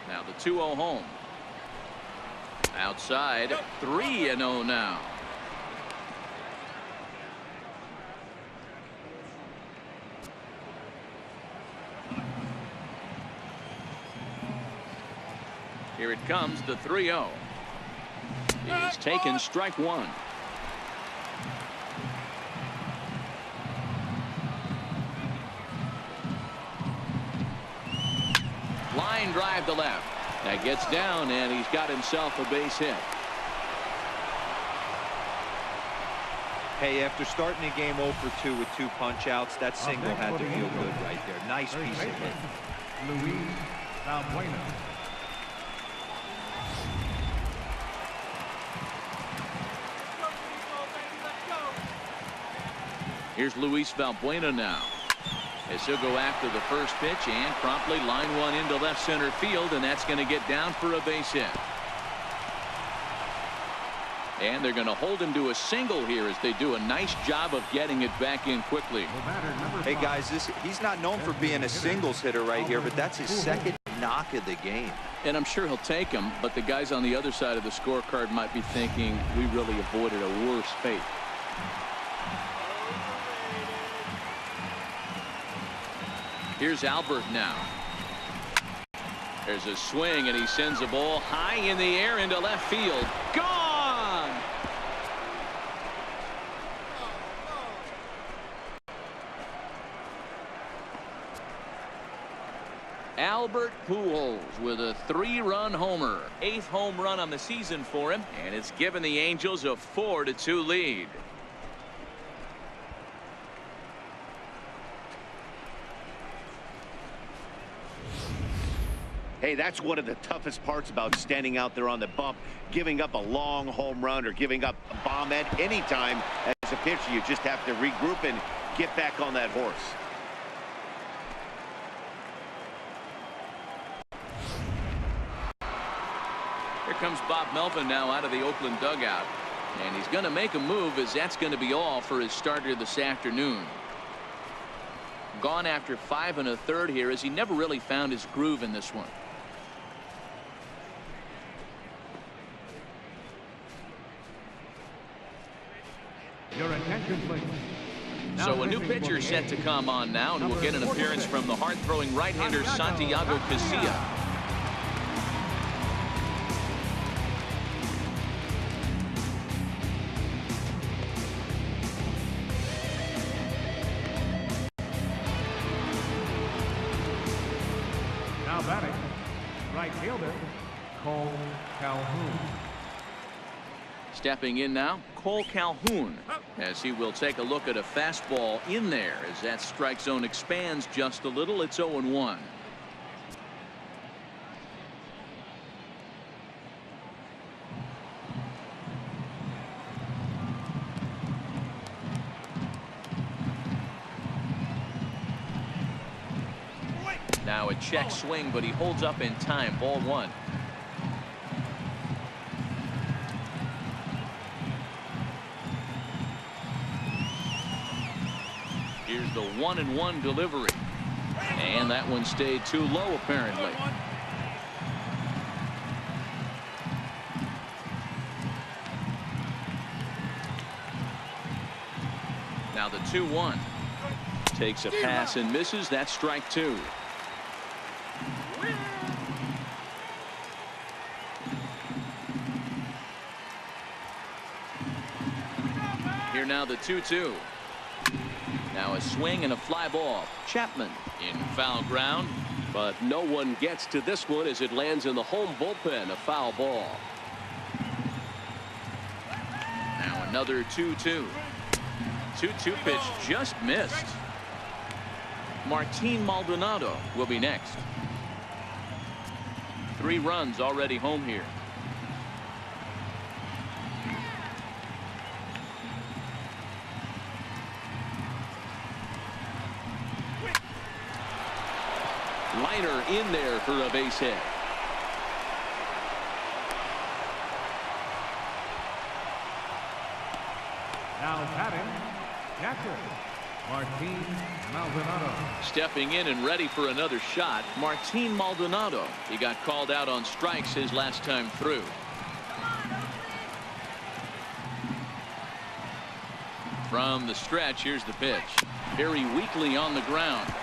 Now the 2-0 home. Outside. 3-0 now. Here it comes, the 3-0. He's taken strike 1. Line drive to left. That gets down, and he's got himself a base hit. Hey, after starting the game 0 for 2 with 2 punch-outs, that single had to feel good right there. Nice piece of hit. Luis Valbuena. Here's Luis Valbuena now, as he'll go after the first pitch and promptly line one into left center field, and that's going to get down for a base hit. And they're going to hold him to a single here as they do a nice job of getting it back in quickly. Hey guys, he's not known for being a singles hitter right here, but that's his second knock of the game. And I'm sure he'll take him, but the guys on the other side of the scorecard might be thinking we really avoided a worse fate. Here's Albert now. There's a swing, and he sends a ball high in the air into left field. Gone! Albert Pujols with a 3-run homer. 8th home run on the season for him, and it's given the Angels a 4-2 lead. Hey, that's one of the toughest parts about standing out there on the bump. Giving up a long home run or giving up a bomb at any time as a pitcher. You just have to regroup and get back on that horse. Here comes Bob Melvin now out of the Oakland dugout. And he's going to make a move, as that's going to be all for his starter this afternoon. Gone after 5 1/3 here, as he never really found his groove in this one. Your attention, please. Now So a new pitching for pitcher the set to A's. come on now, and we'll get an appearance from the hard-throwing right-hander Santiago Casilla. Now batting, right fielder, Cole Calhoun. Stepping in now, Cole Calhoun, as he will take a look at a fastball in there as that strike zone expands just a little. It's 0-1. Now a check swing, but he holds up in time. Ball 1. Here's the 1-1 delivery, and that one stayed too low apparently. Now the 2-1 takes a pass and misses. That's strike 2. Here now the 2-2. Now a swing and a fly ball. Chapman in foul ground, but no one gets to this one as it lands in the home bullpen. A foul ball. Now another 2-2. 2-2 pitch just missed. Martin Maldonado will be next. 3 runs already home here. Liner in there for a base hit. Now batting, catcher, Martin Maldonado. Stepping in and ready for another shot, Martin Maldonado. He got called out on strikes his last time through. From the stretch, here's the pitch. Very weakly on the ground.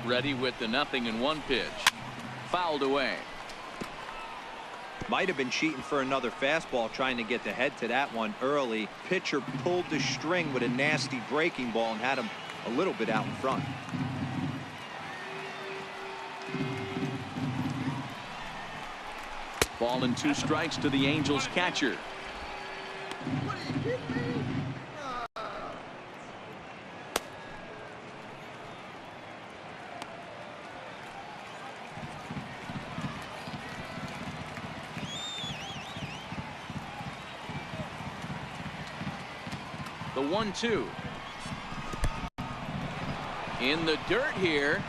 Ready with the 0-1 pitch. Fouled away. Might have been cheating for another fastball, trying to get the head to that one early. Pitcher pulled the string with a nasty breaking ball and had him a little bit out in front. Ball and 2 strikes to the Angels catcher. The 1-2. In the dirt here.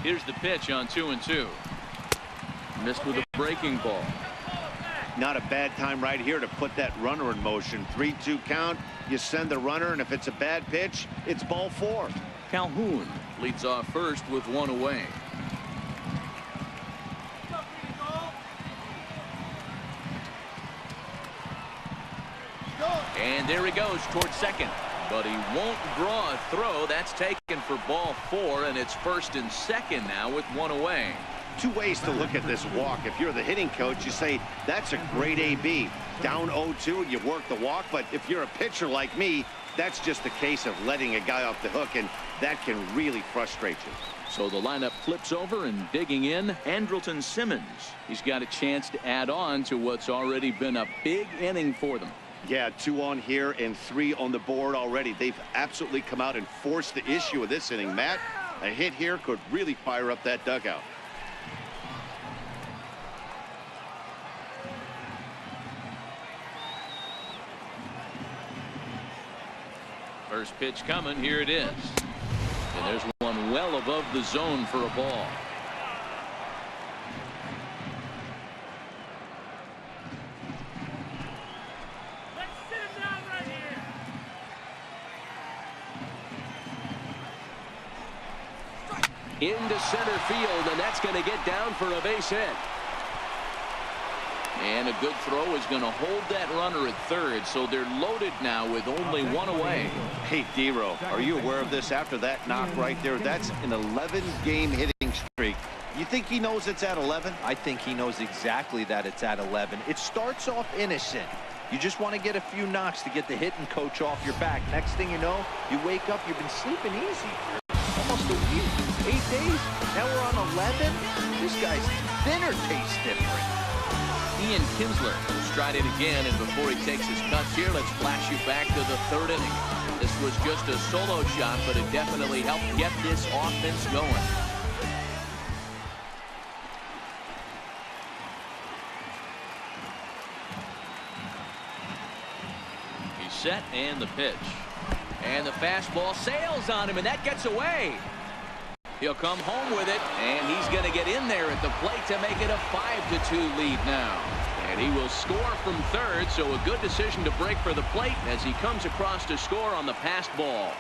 Here's the pitch on 2-2. Missed with a breaking ball. Not a bad time right here to put that runner in motion. 3-2 count. You send the runner, and if it's a bad pitch, it's ball 4. Calhoun leads off first with one away. And there he goes towards second, but he won't draw a throw. That's taken for ball 4, and it's first and second now with one away. 2 ways to look at this walk. If you're the hitting coach, you say that's a great AB. Down 0-2, you work the walk, but if you're a pitcher like me, that's just a case of letting a guy off the hook, and that can really frustrate you. So the lineup flips over, and digging in, Andrelton Simmons. He's got a chance to add on to what's already been a big inning for them. Yeah, 2 on here and 3 on the board already. They've absolutely come out and forced the issue of this inning. Matt, a hit here could really fire up that dugout. First pitch coming. Here it is. And there's one well above the zone for a ball. Let's sit him down right here. Into center field, and that's going to get down for a base hit. And a good throw is going to hold that runner at third, so they're loaded now with only one away. Hey, D-Row, are you aware of this after that knock right there? That's an 11-game hitting streak. You think he knows it's at 11? I think he knows exactly that it's at 11. It starts off innocent. You just want to get a few knocks to get the hitting coach off your back. Next thing you know, you wake up, you've been sleeping easy for almost a week, 8 days. Now we're on 11. This guy's thinner tastes different. Ian Kinsler will stride in again, and before he takes his cuts here, let's flash you back to the 3rd inning. This was just a solo shot, but it definitely helped get this offense going. He's set, and the pitch. And the fastball sails on him, and that gets away. He'll come home with it, and he's going to get in there at the plate to make it a 5-2 lead now. And he will score from third, so a good decision to break for the plate as he comes across to score on the passed ball.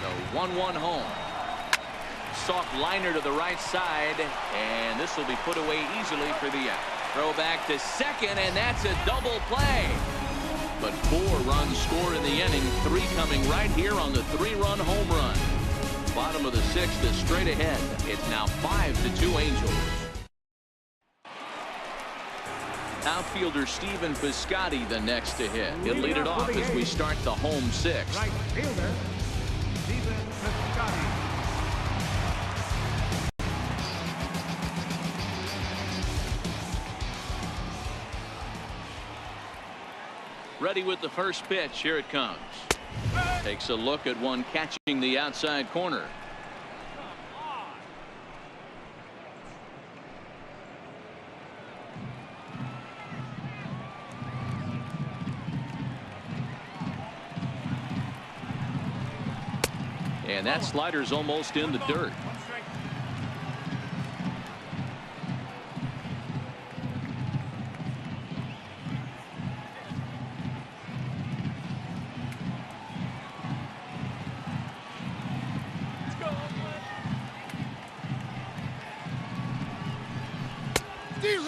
The 1-1 home. Soft liner to the right side, and this will be put away easily for the out. Throw back to second, and that's a double play. But 4 runs scored in the inning, 3 coming right here on the 3-run home run. Bottom of the 6th is straight ahead. It's now 5-2 Angels. Outfielder Stephen Piscotty the next to hit. He'll lead it off as we start the home 6th. Right fielder, Stephen Piscotty. Ready with the first pitch. Here it comes. Takes a look at one catching the outside corner. And that slider's almost in the dirt.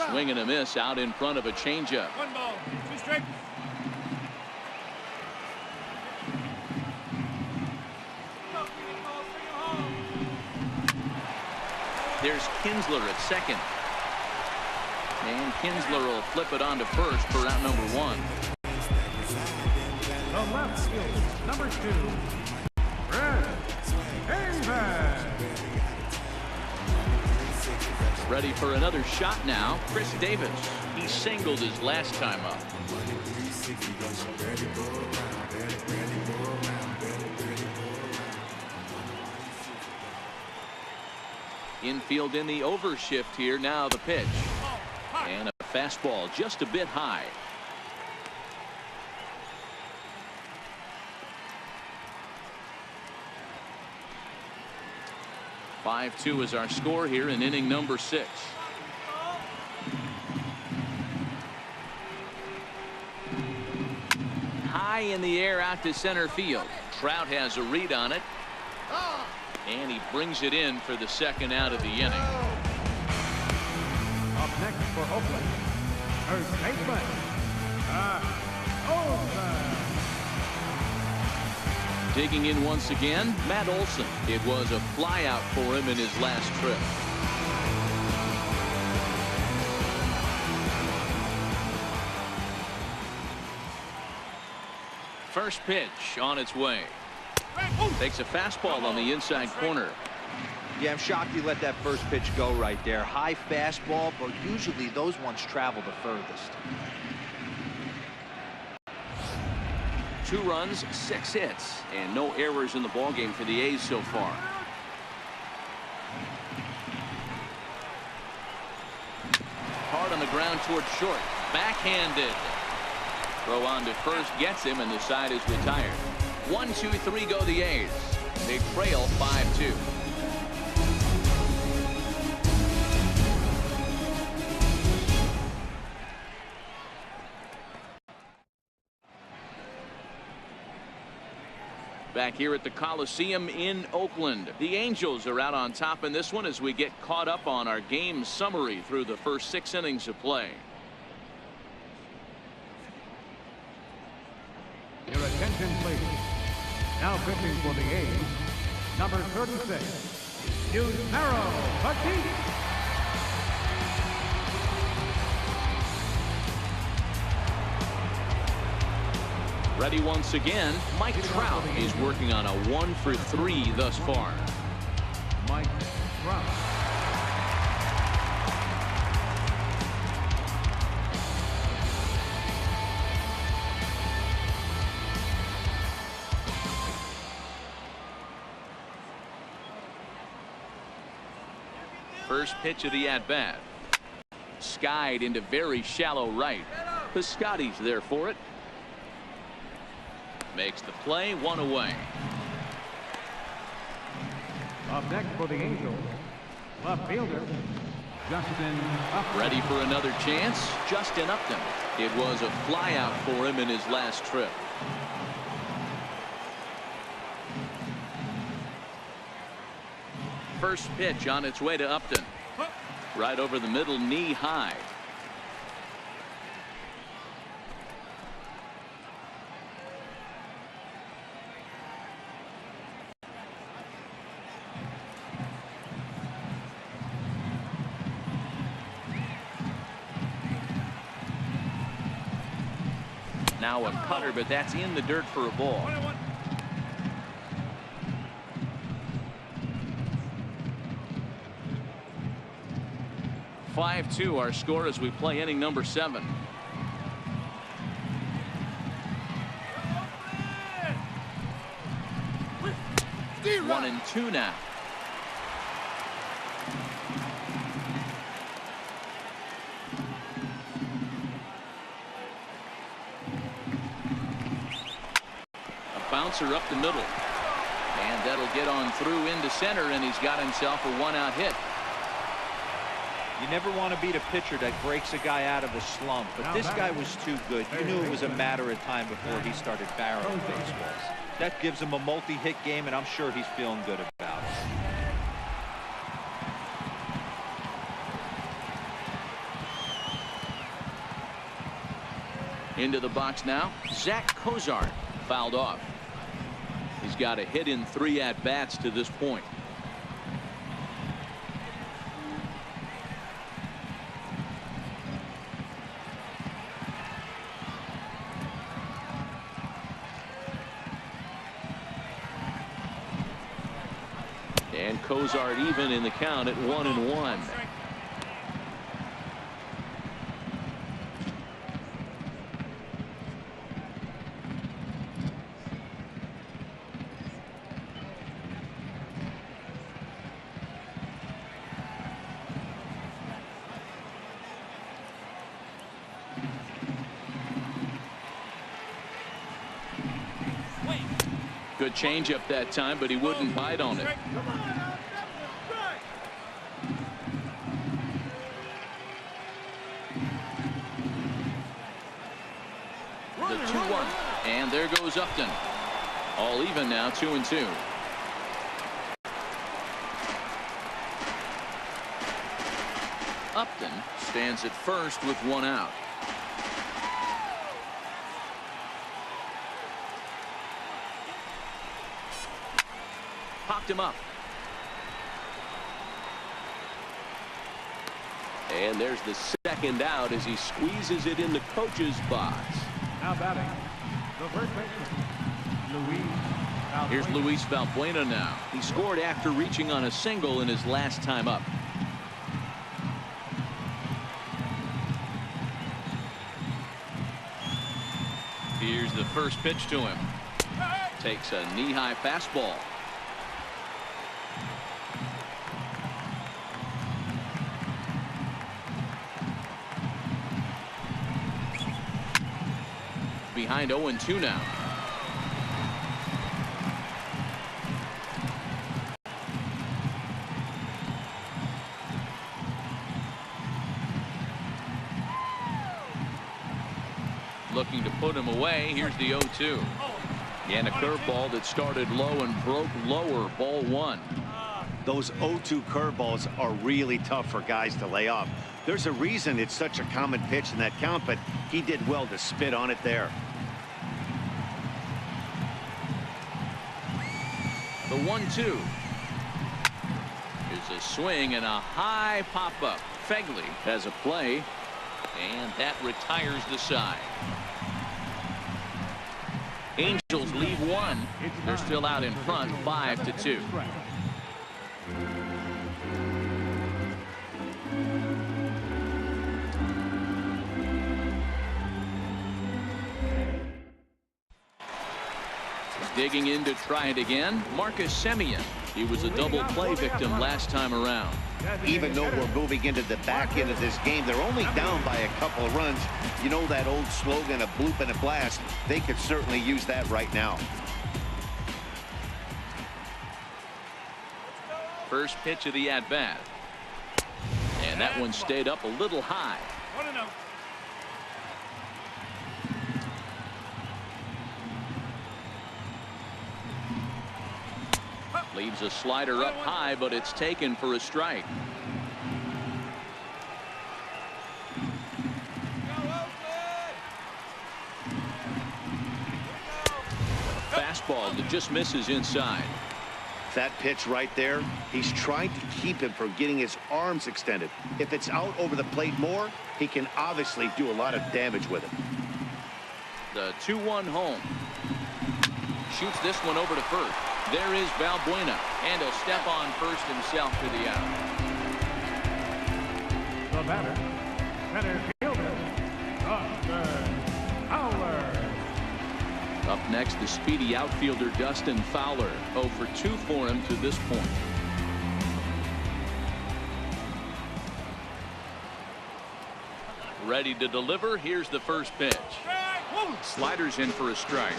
Swing and a miss out in front of a changeup. 1 ball, 2 strikes. There's Kinsler at second. And Kinsler will flip it on to first for out number 1. The left fielder, number 2, Red Davis. Ready for another shot now. Chris Davis. He singled his last time up. Infield in the overshift here. Now the pitch. And a fastball just a bit high. 5-2 is our score here in inning number 6. High in the air out to center field. Trout has a read on it. And he brings it in for the second out of the inning. Up next for Oakland, first baseman, Oakland. Digging in once again, Matt Olson. It was a flyout for him in his last trip. First pitch on its way. Takes a fastball on the inside corner. Yeah, I'm shocked he let that first pitch go right there. High fastball, but usually those ones travel the furthest. 2 runs, 6 hits, and no errors in the ballgame for the A's so far. Hard on the ground towards short. Backhanded. Throw on to first gets him, and the side is retired. 1, 2, 3 go the A's. They trail 5-2. Back here at the Coliseum in Oakland. The Angels are out on top in this one as we get caught up on our game summary through the first 6 innings of play. Your attention, please. Now pitching for the A's, number 36, Yusmeiro Petit. Ready once again, Mike Trout is working on a 1 for 3 thus far. Mike Trout. First pitch of the at-bat. Skied into very shallow right. Piscotty's there for it. Makes the play, 1 away. Up next for the Angels, left fielder, Justin Upton. Ready for another chance? Justin Upton. It was a flyout for him in his last trip. First pitch on its way to Upton. Right over the middle, knee high. Now a cutter, but that's in the dirt for a ball. 5-2 our score as we play inning number 7. One and 2 now. A bouncer up the middle. And that'll get on through into center, and he's got himself a 1-out hit. You never want to beat a pitcher that breaks a guy out of a slump, but this guy was too good. You knew it was a matter of time before he started barreling baseballs. That gives him a multi-hit game, and I'm sure he's feeling good about it. Into the box now, Zach Cozart fouled off. He's got a hit in 3 at-bats to this point. And Cozart even in the count at 1-1. Good changeup that time, but he wouldn't bite on it. The 2-1, and there goes Upton. All even now, 2-2. Upton stands at first with one out. Popped him up. And there's the second out as he squeezes it in the coach's box. Now batting, the first baseman, Luis Valbuena. Here's Luis Valbuena now. He scored after reaching on a single in his last time up. Here's the first pitch to him. Takes a knee-high fastball. Behind 0-2 now. Looking to put him away. Here's the 0-2. And a curveball that started low and broke lower. Ball 1. Those 0-2 curveballs are really tough for guys to lay off. There's a reason it's such a common pitch in that count, but he did well to spit on it there. The 1-2 is a swing and a high pop-up. Fegley has a play, and that retires the side. Angels lead one. They're still out in front, 5-2. Digging in to try it again, Marcus Semien. He was a double play victim last time around. Even though we're moving into the back end of this game, they're only down by a couple of runs. You know that old slogan, a bloop and a blast. They could certainly use that right now. First pitch of the at-bat. And that one stayed up a little high. Leaves a slider up high, but it's taken for a strike. Fastball that just misses inside. That pitch right there, he's trying to keep him from getting his arms extended. If it's out over the plate more, he can obviously do a lot of damage with it. The 2-1 home. Shoots this one over to first. There is Valbuena, and he'll step on first himself to the out. The batter, center fielder, Dustin Fowler. Up next, the speedy outfielder Dustin Fowler. 0 for 2 for him to this point. Ready to deliver. Here's the first pitch. Sliders in for a strike.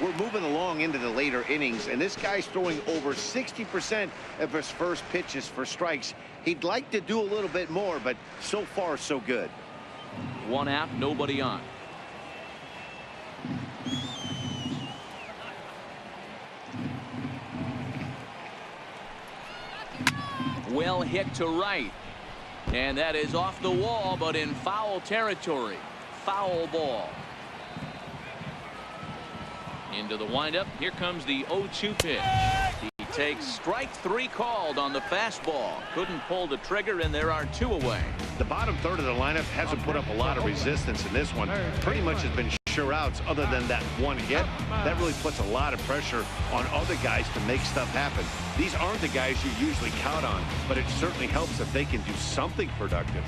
We're moving along into the later innings, and this guy's throwing over 60% of his first pitches for strikes. He'd like to do a little bit more, but so far, so good. One out, nobody on. Well hit to right. And that is off the wall, but in foul territory. Foul ball. Into the windup. Here comes the 0-2 pitch. He takes strike 3 called on the fastball. Couldn't pull the trigger, and there are 2 away. The bottom third of the lineup hasn't put up a lot of resistance in this one. Pretty much has been sure outs other than that one hit. That really puts a lot of pressure on other guys to make stuff happen. These aren't the guys you usually count on, but it certainly helps if they can do something productive.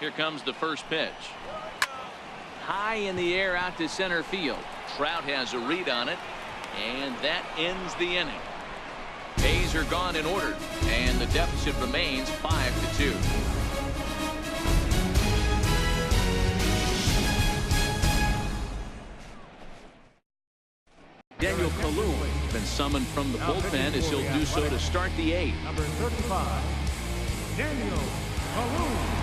Here comes the first pitch. High in the air out to center field. Trout has a read on it, and that ends the inning. A's are gone and ordered, and the deficit remains 5-2. Daniel Kalu been summoned from the bullpen as he'll do so to start the eighth. Number 35, Daniel Kalu.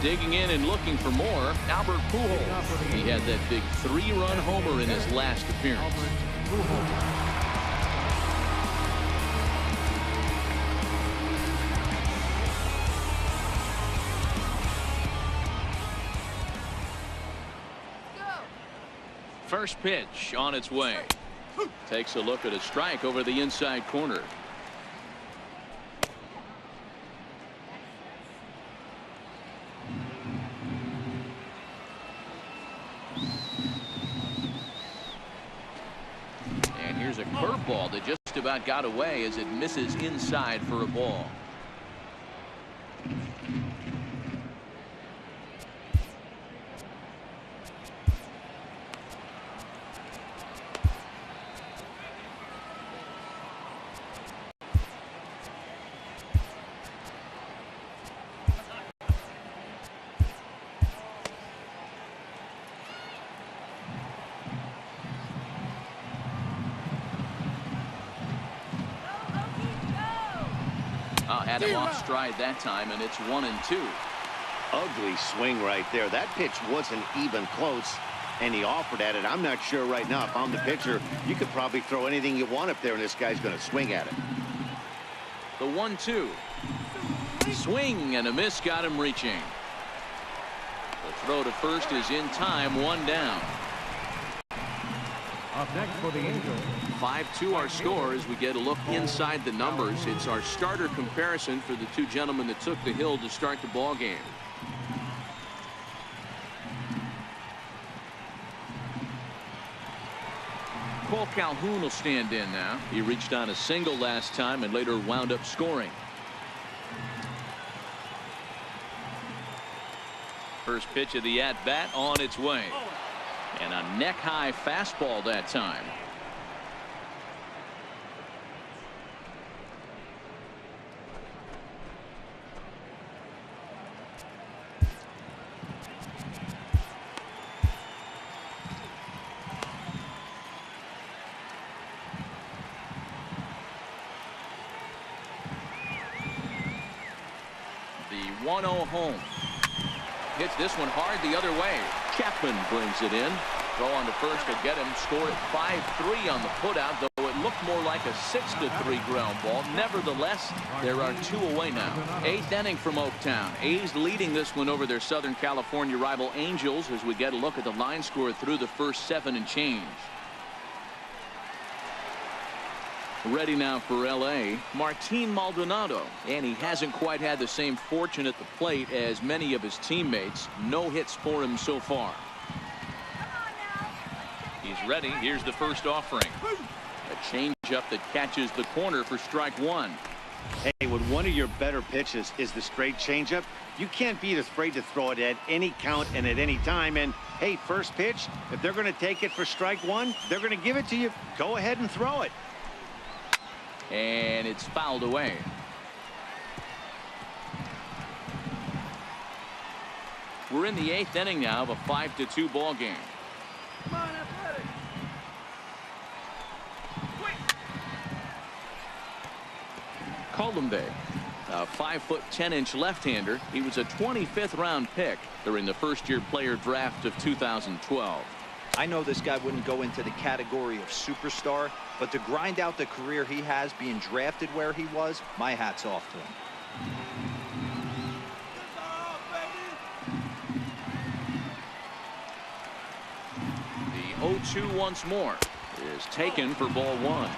Digging in and looking for more, Albert Pujols. He had that big 3-run homer in his last appearance. First pitch on its way. Takes a look at a strike over the inside corner. And here's a curveball that just about got away as it misses inside for a ball. Had him off stride that time, and it's 1-2. Ugly swing right there. That pitch wasn't even close, and he offered at it. I'm not sure right now, if I'm the pitcher, you could probably throw anything you want up there, and this guy's going to swing at it. The 1-2. Swing and a miss got him reaching. The throw to first is in time, 1 down. Up next for the Angels. 5-2 our score as we get a look inside the numbers. It's our starter comparison for the two gentlemen that took the hill to start the ball game. Cole Calhoun will stand in now. He reached on a single last time and later wound up scoring. First pitch of the at-bat on its way. And a neck-high fastball that time. The 1-0 home. Hits this one hard the other way. Chapman brings it in. Throw on to first to get him. Score at 5-3 on the putout, though it looked more like a 6-3 ground ball. Nevertheless, there are 2 away now. 8th inning from Oaktown. A's leading this one over their Southern California rival Angels as we get a look at the line score through the first 7 and change. Ready now for L.A., Martin Maldonado. And he hasn't quite had the same fortune at the plate as many of his teammates. No hits for him so far. He's ready. Here's the first offering. A changeup that catches the corner for strike 1. Hey, when one of your better pitches is the straight changeup, you can't be afraid to throw it at any count and at any time. And, hey, first pitch, if they're going to take it for strike 1, they're going to give it to you. Go ahead and throw it. And it's fouled away. We're in the 8th inning now of a 5-2 ball game. Come on, athletic. Column Day, a 5'10" left-hander. He was a 25th round pick during the first-year player draft of 2012. I know this guy wouldn't go into the category of superstar, but to grind out the career he has being drafted where he was, my hat's off to him. The 0-2 once more is taken for ball 1.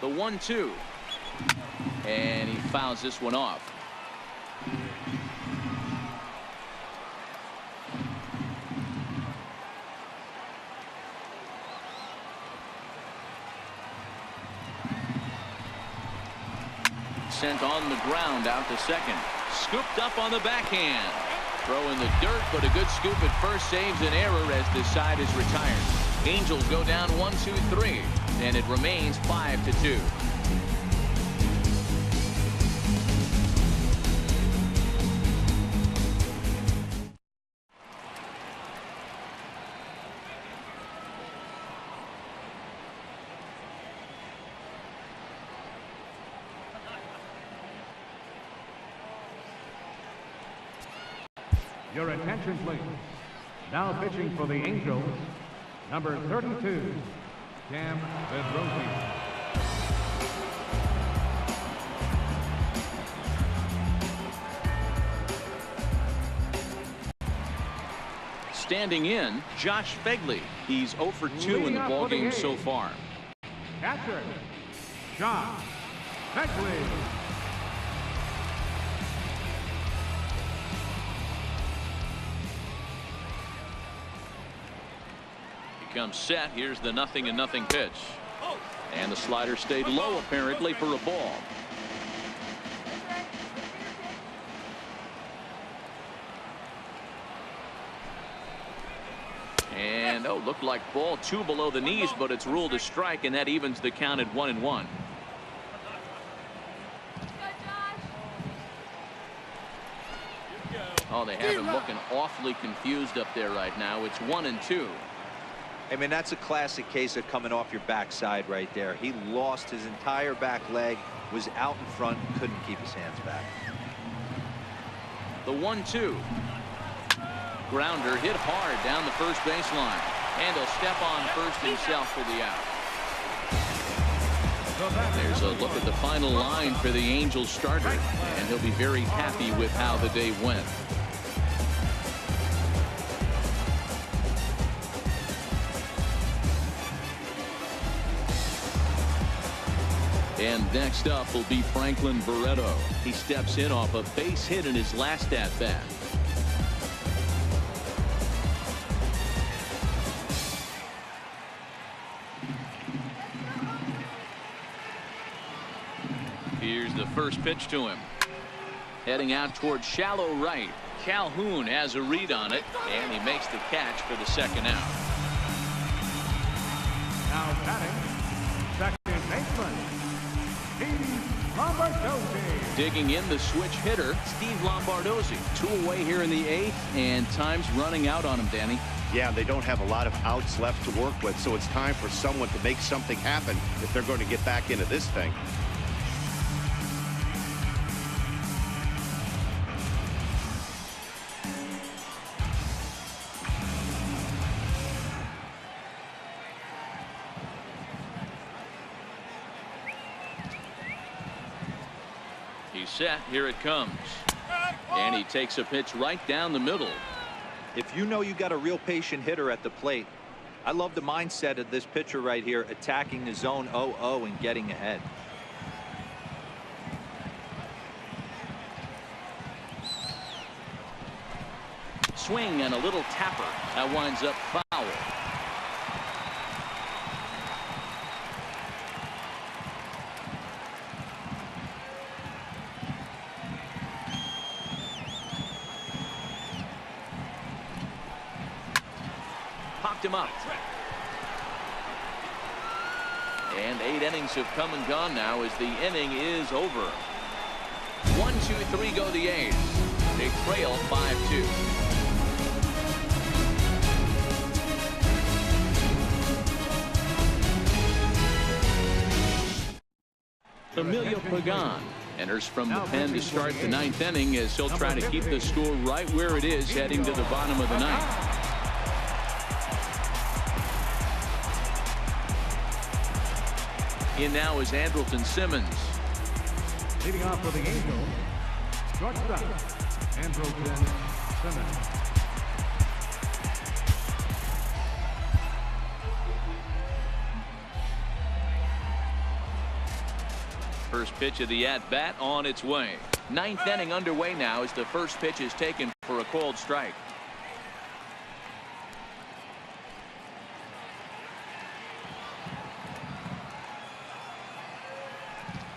The 1-2, and he fouls this one off. sent on the ground out to second. Scooped up on the backhand. Throw in the dirt, but a good scoop at first saves an error as this side is retired. Angels go down 1-2-3, and it remains 5-2. Your attention, please. Now pitching for the Angels, number 32, Cam Bedrosian. Standing in, Josh Begley. He's 0 for 2 in the ballgame so far. Catcher, Josh Begley. Comes set. Here's the 0-0 pitch. And the slider stayed low apparently for a ball. And looked like ball 2 below the knees, but it's ruled a strike, and that evens the count at 1-1. Oh, they have him looking awfully confused up there right now. It's 1-2. I mean, that's a classic case of coming off your backside right there. He lost his entire back leg, was out in front, couldn't keep his hands back. The 1-2. Grounder hit hard down the first baseline. And he'll step on first himself for the out. There's a look at the final line for the Angels starter, and he'll be very happy with how the day went. And next up will be Franklin Barreto. He steps in off a base hit in his last at-bat. Here's the first pitch to him. Heading out towards shallow right. Calhoun has a read on it, and he makes the catch for the second out. Now batting, second baseman, Digging in the switch hitter, Steve Lombardozzi. 2 away here in the 8th, and time's running out on him, Danny. Yeah, they don't have a lot of outs left to work with, so it's time for someone to make something happen if they're going to get back into this thing. Set. Here it comes. And he takes a pitch right down the middle. If you know you got a real patient hitter at the plate, I love the mindset of this pitcher right here, attacking the zone 0-0 and getting ahead. Swing and a little tapper. That winds up foul. Him up. And 8 innings have come and gone now as the inning is over. 1-2-3 go the A's. They trail 5-2. Emilio Pagan enters from the pen to start the 9th inning as he'll try to keep the score right where it is heading to the bottom of the 9th. In now is Andrelton Simmons. Leading off for the Angels, shortstop, Andrelton Simmons. First pitch of the at-bat on its way. 9th inning underway now as the first pitch is taken for a called strike.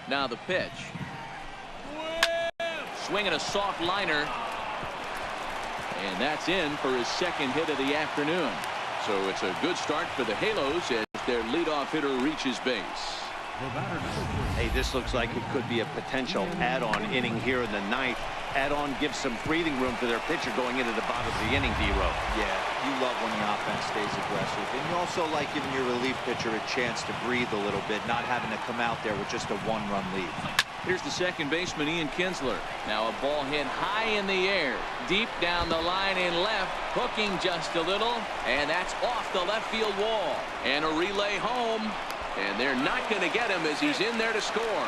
Now the pitch. Swinging a soft liner. And that's in for his second hit of the afternoon. So it's a good start for the Halos as their leadoff hitter reaches base. Hey, this looks like it could be a potential add-on inning here in the ninth. Add-on gives some breathing room to their pitcher going into the bottom of the inning, D-Row. Yeah, you love when the offense stays aggressive. And you also like giving your relief pitcher a chance to breathe a little bit, not having to come out there with just a one-run lead. Here's the second baseman, Ian Kinsler. Now a ball hit high in the air, deep down the line in left, hooking just a little, and that's off the left field wall. And a relay home, and they're not going to get him as he's in there to score.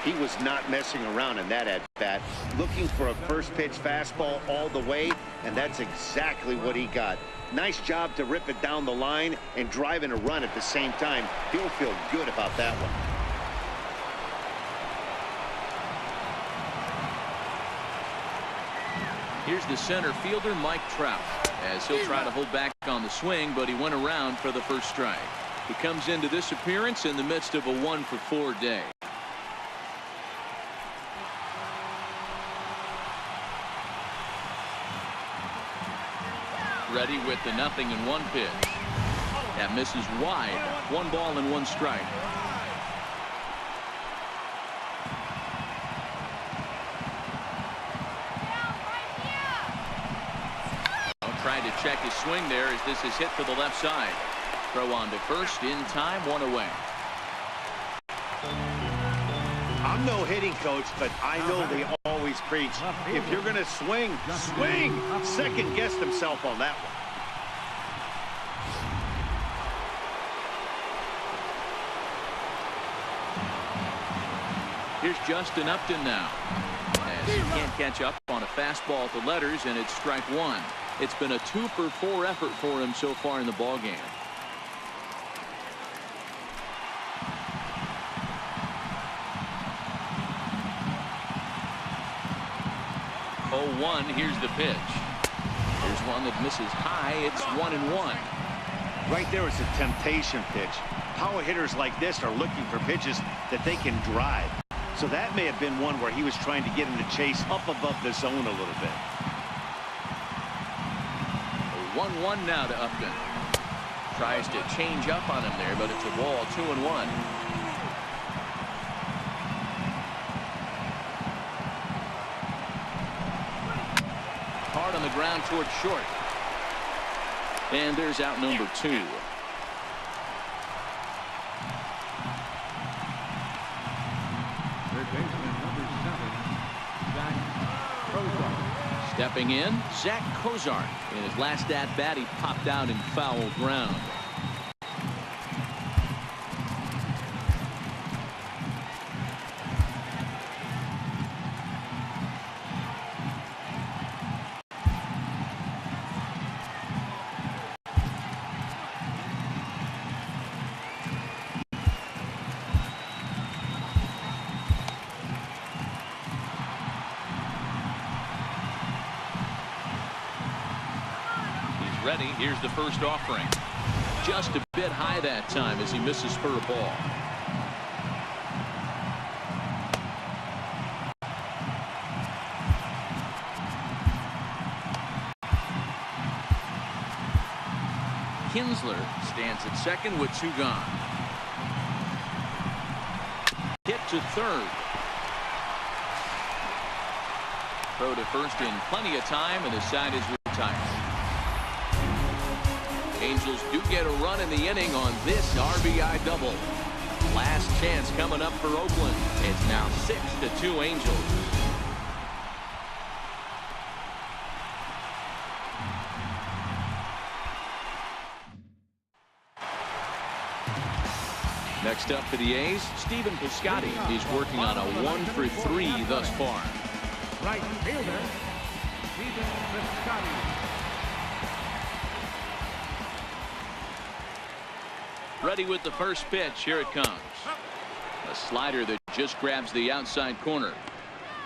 He was not messing around in that at-bat, looking for a first-pitch fastball all the way, and that's exactly what he got. Nice job to rip it down the line and drive in a run at the same time. He'll feel good about that one. Here's the center fielder, Mike Trout, as he'll try to hold back on the swing, but he went around for the first strike. He comes into this appearance in the midst of a 1-for-4 day. Ready with the 0-1 pitch. That misses wide. 1 ball and 1 strike. Trying to check his swing there as this is hit for the left side. Throw on to first in time, 1 away. I'm no hitting coach, but I know they always preach, if you're going to swing, swing. Second guessed himself on that one. Here's Justin Upton now, as he can't catch up on a fastball at the letters, and it's strike 1. It's been a 2-for-4 effort for him so far in the ballgame. 0-1. Here's the pitch. Here's one that misses high. It's 1-1. Right there is a temptation pitch. Power hitters like this are looking for pitches that they can drive. So that may have been one where he was trying to get him to chase up above the zone a little bit. 1-1 now to Upton. Tries to change up on him there, but it's a ball. 2-1. Hard on the ground towards short. And there's out number 2. Stepping in, Zach Kozart. In his last at-bat, he popped out in foul ground. Ready. Here's the first offering. Just a bit high that time as he misses for a ball. Kinsler stands at second with 2 gone. Hit to third. Throw to first in plenty of time, and the side is retired. Angels do get a run in the inning on this RBI double. Last chance coming up for Oakland. It's now 6-2 Angels. Next up for the A's, Stephen Piscotty. He's working on a 1-for-3 thus far. Right fielder, Stephen Piscotty. Ready with the first pitch. Here it comes. A slider that just grabs the outside corner.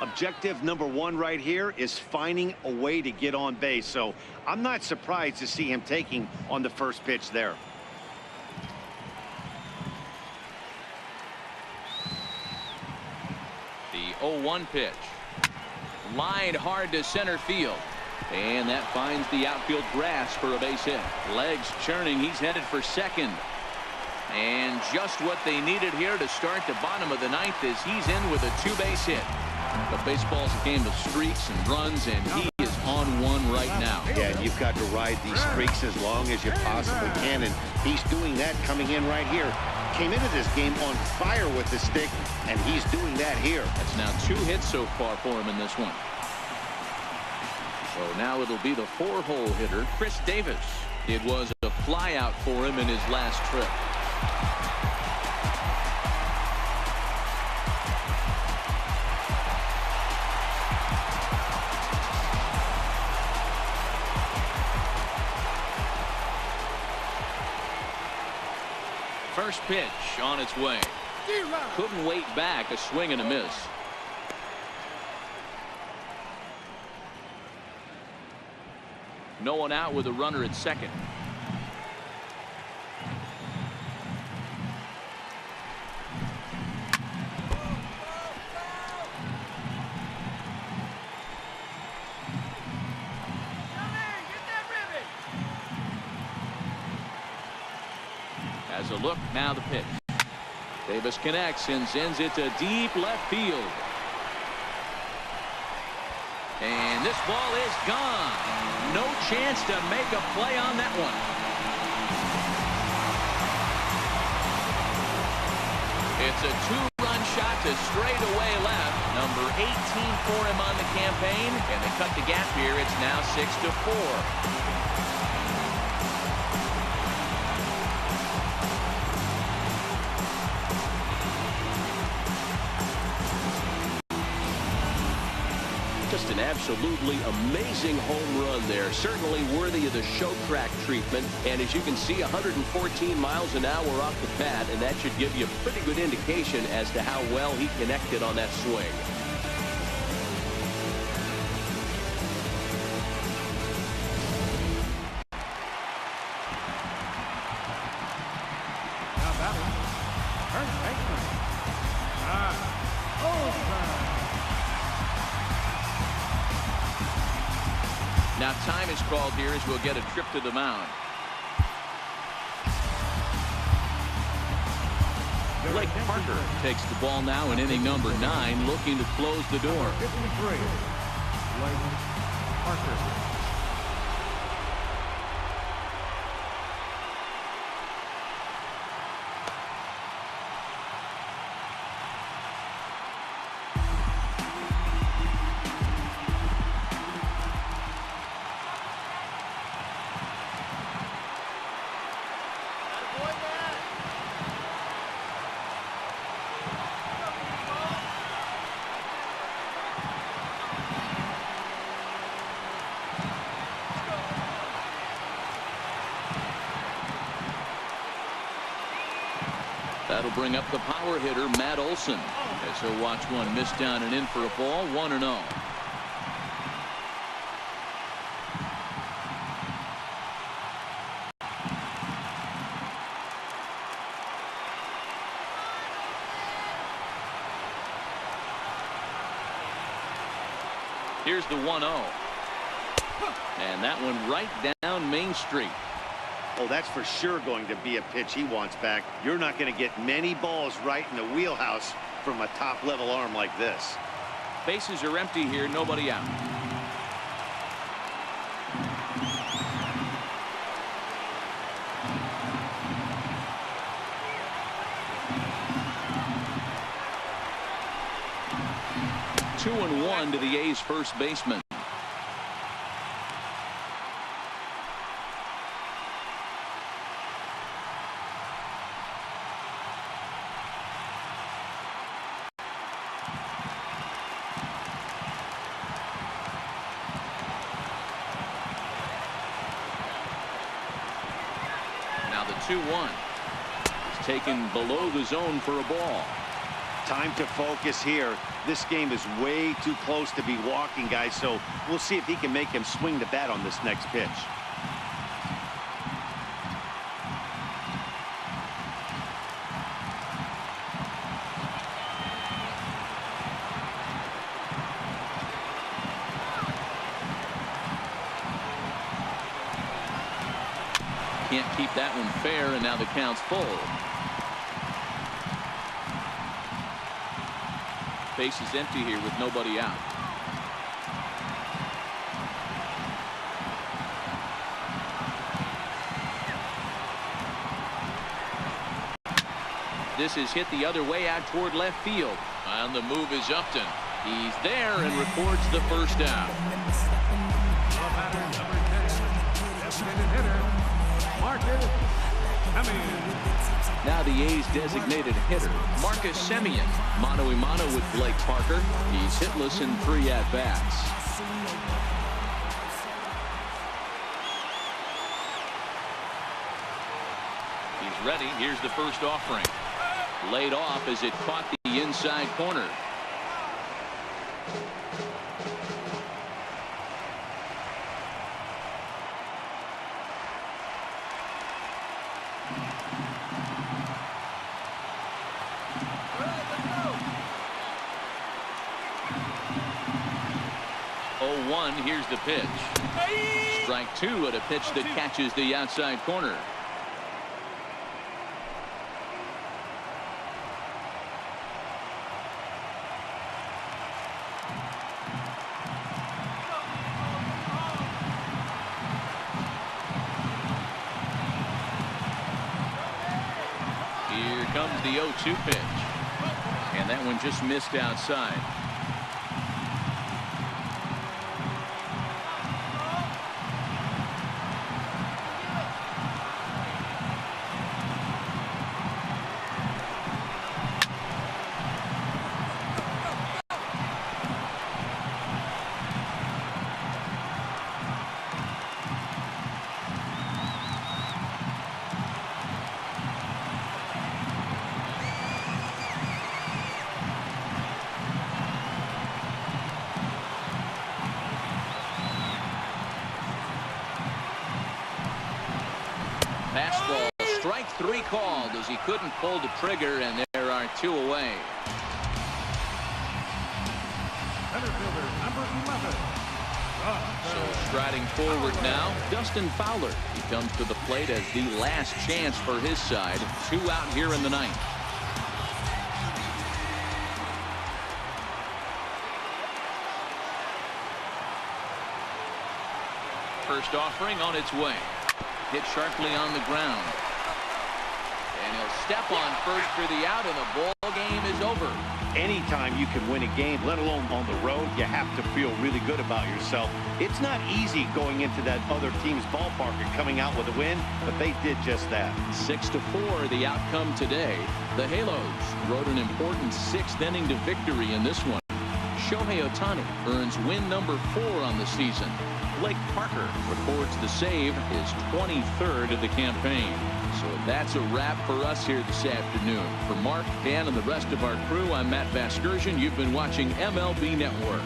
Objective number 1 right here is finding a way to get on base. So I'm not surprised to see him taking on the first pitch there. The 0-1 pitch. Lined hard to center field. And that finds the outfield grass for a base hit. Legs churning. He's headed for second. And just what they needed here to start the bottom of the ninth is he's in with a two-base hit. But baseball's a game of streaks and runs, and he is on one right now. Yeah, and you've got to ride these streaks as long as you possibly can, and he's doing that coming in right here. Came into this game on fire with the stick, and he's doing that here. That's now 2 hits so far for him in this one. So now it'll be the 4-hole hitter, Chris Davis. It was a flyout for him in his last trip. First pitch on its way. Couldn't wait back. A swing and a miss. No one out with a runner at second. As a look, now the pitch. Davis connects and sends it to deep left field. And this ball is gone. No chance to make a play on that one. It's a 2-run shot to straightaway left. Number 18 for him on the campaign. And they cut the gap here. It's now 6-4. Just an absolutely amazing home run there. Certainly worthy of the show track treatment. And as you can see, 114 miles an hour off the bat, and that should give you a pretty good indication as to how well he connected on that swing. Now batting, first baseman, Oakland. Now time is called here as we'll get a trip to the mound. Blake Parker takes the ball now in inning number 9, looking to close the door. 53, Blake Parker. That'll bring up the power hitter, Matt Olson, as he'll watch one miss down and in for a ball, 1-0. Here's the 1-0. And that one right down Main Street. Oh, that's for sure going to be a pitch he wants back. You're not going to get many balls right in the wheelhouse from a top-level arm like this. Bases are empty here, nobody out. Two and one to the A's first baseman. Now the 2-1 is taken below the zone for a ball. Time to focus here. This game is way too close to be walking, guys, so we'll see if he can make him swing the bat on this next pitch. Can't keep that one fair, and now the count's full. Base is empty here with nobody out. This is hit the other way out toward left field. On the move is Upton. He's there and records the first out. The batter, number 10, designated hitter, Marcus Semien. Now the A's designated hitter, Marcus Semien, mano-a-mano with Blake Parker. He's hitless in 3 at-bats. He's ready. Here's the first offering. Laid off as it caught the inside corner. Here's the pitch. Strike 2 at a pitch that catches the outside corner. Here comes the 0-2 pitch. And that one just missed outside. Fastball, strike 3 called as he couldn't pull the trigger, and there are 2 away. Center fielder, number 11. So striding forward now, Dustin Fowler. He comes to the plate as the last chance for his side. 2 out here in the 9th. First offering on its way. Hit sharply on the ground. And he'll step on first for the out, and the ball game is over. Anytime you can win a game, let alone on the road, you have to feel really good about yourself. It's not easy going into that other team's ballpark and coming out with a win, but they did just that. 6-4 the outcome today. The Halos rode an important 6th inning to victory in this one. Shohei Ohtani earns win number 4 on the season. Blake Parker records the save, his 23rd of the campaign. So that's a wrap for us here this afternoon. For Mark, Dan, and the rest of our crew, I'm Matt Vasgersian. You've been watching MLB Network.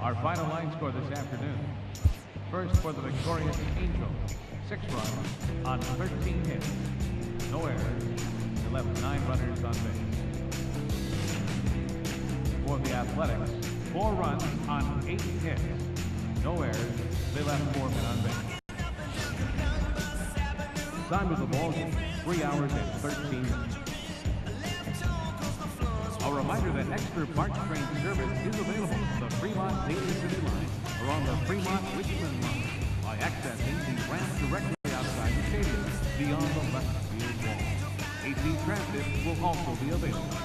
Our final line score this afternoon. First for the victorious Angels, 6 runs on 13 hits. No errors. They left 9 runners on base. For the Athletics, 4 runs on 8 hits. No errors. They left 4 men on base. Time of the ball game, 3 hours and 13 minutes. A reminder that extra parts train service is available on the Fremont Daily City line or on the Fremont-Richmond line by accessing the ramp directly outside the stadium beyond the left field wall. AC transit will also be available.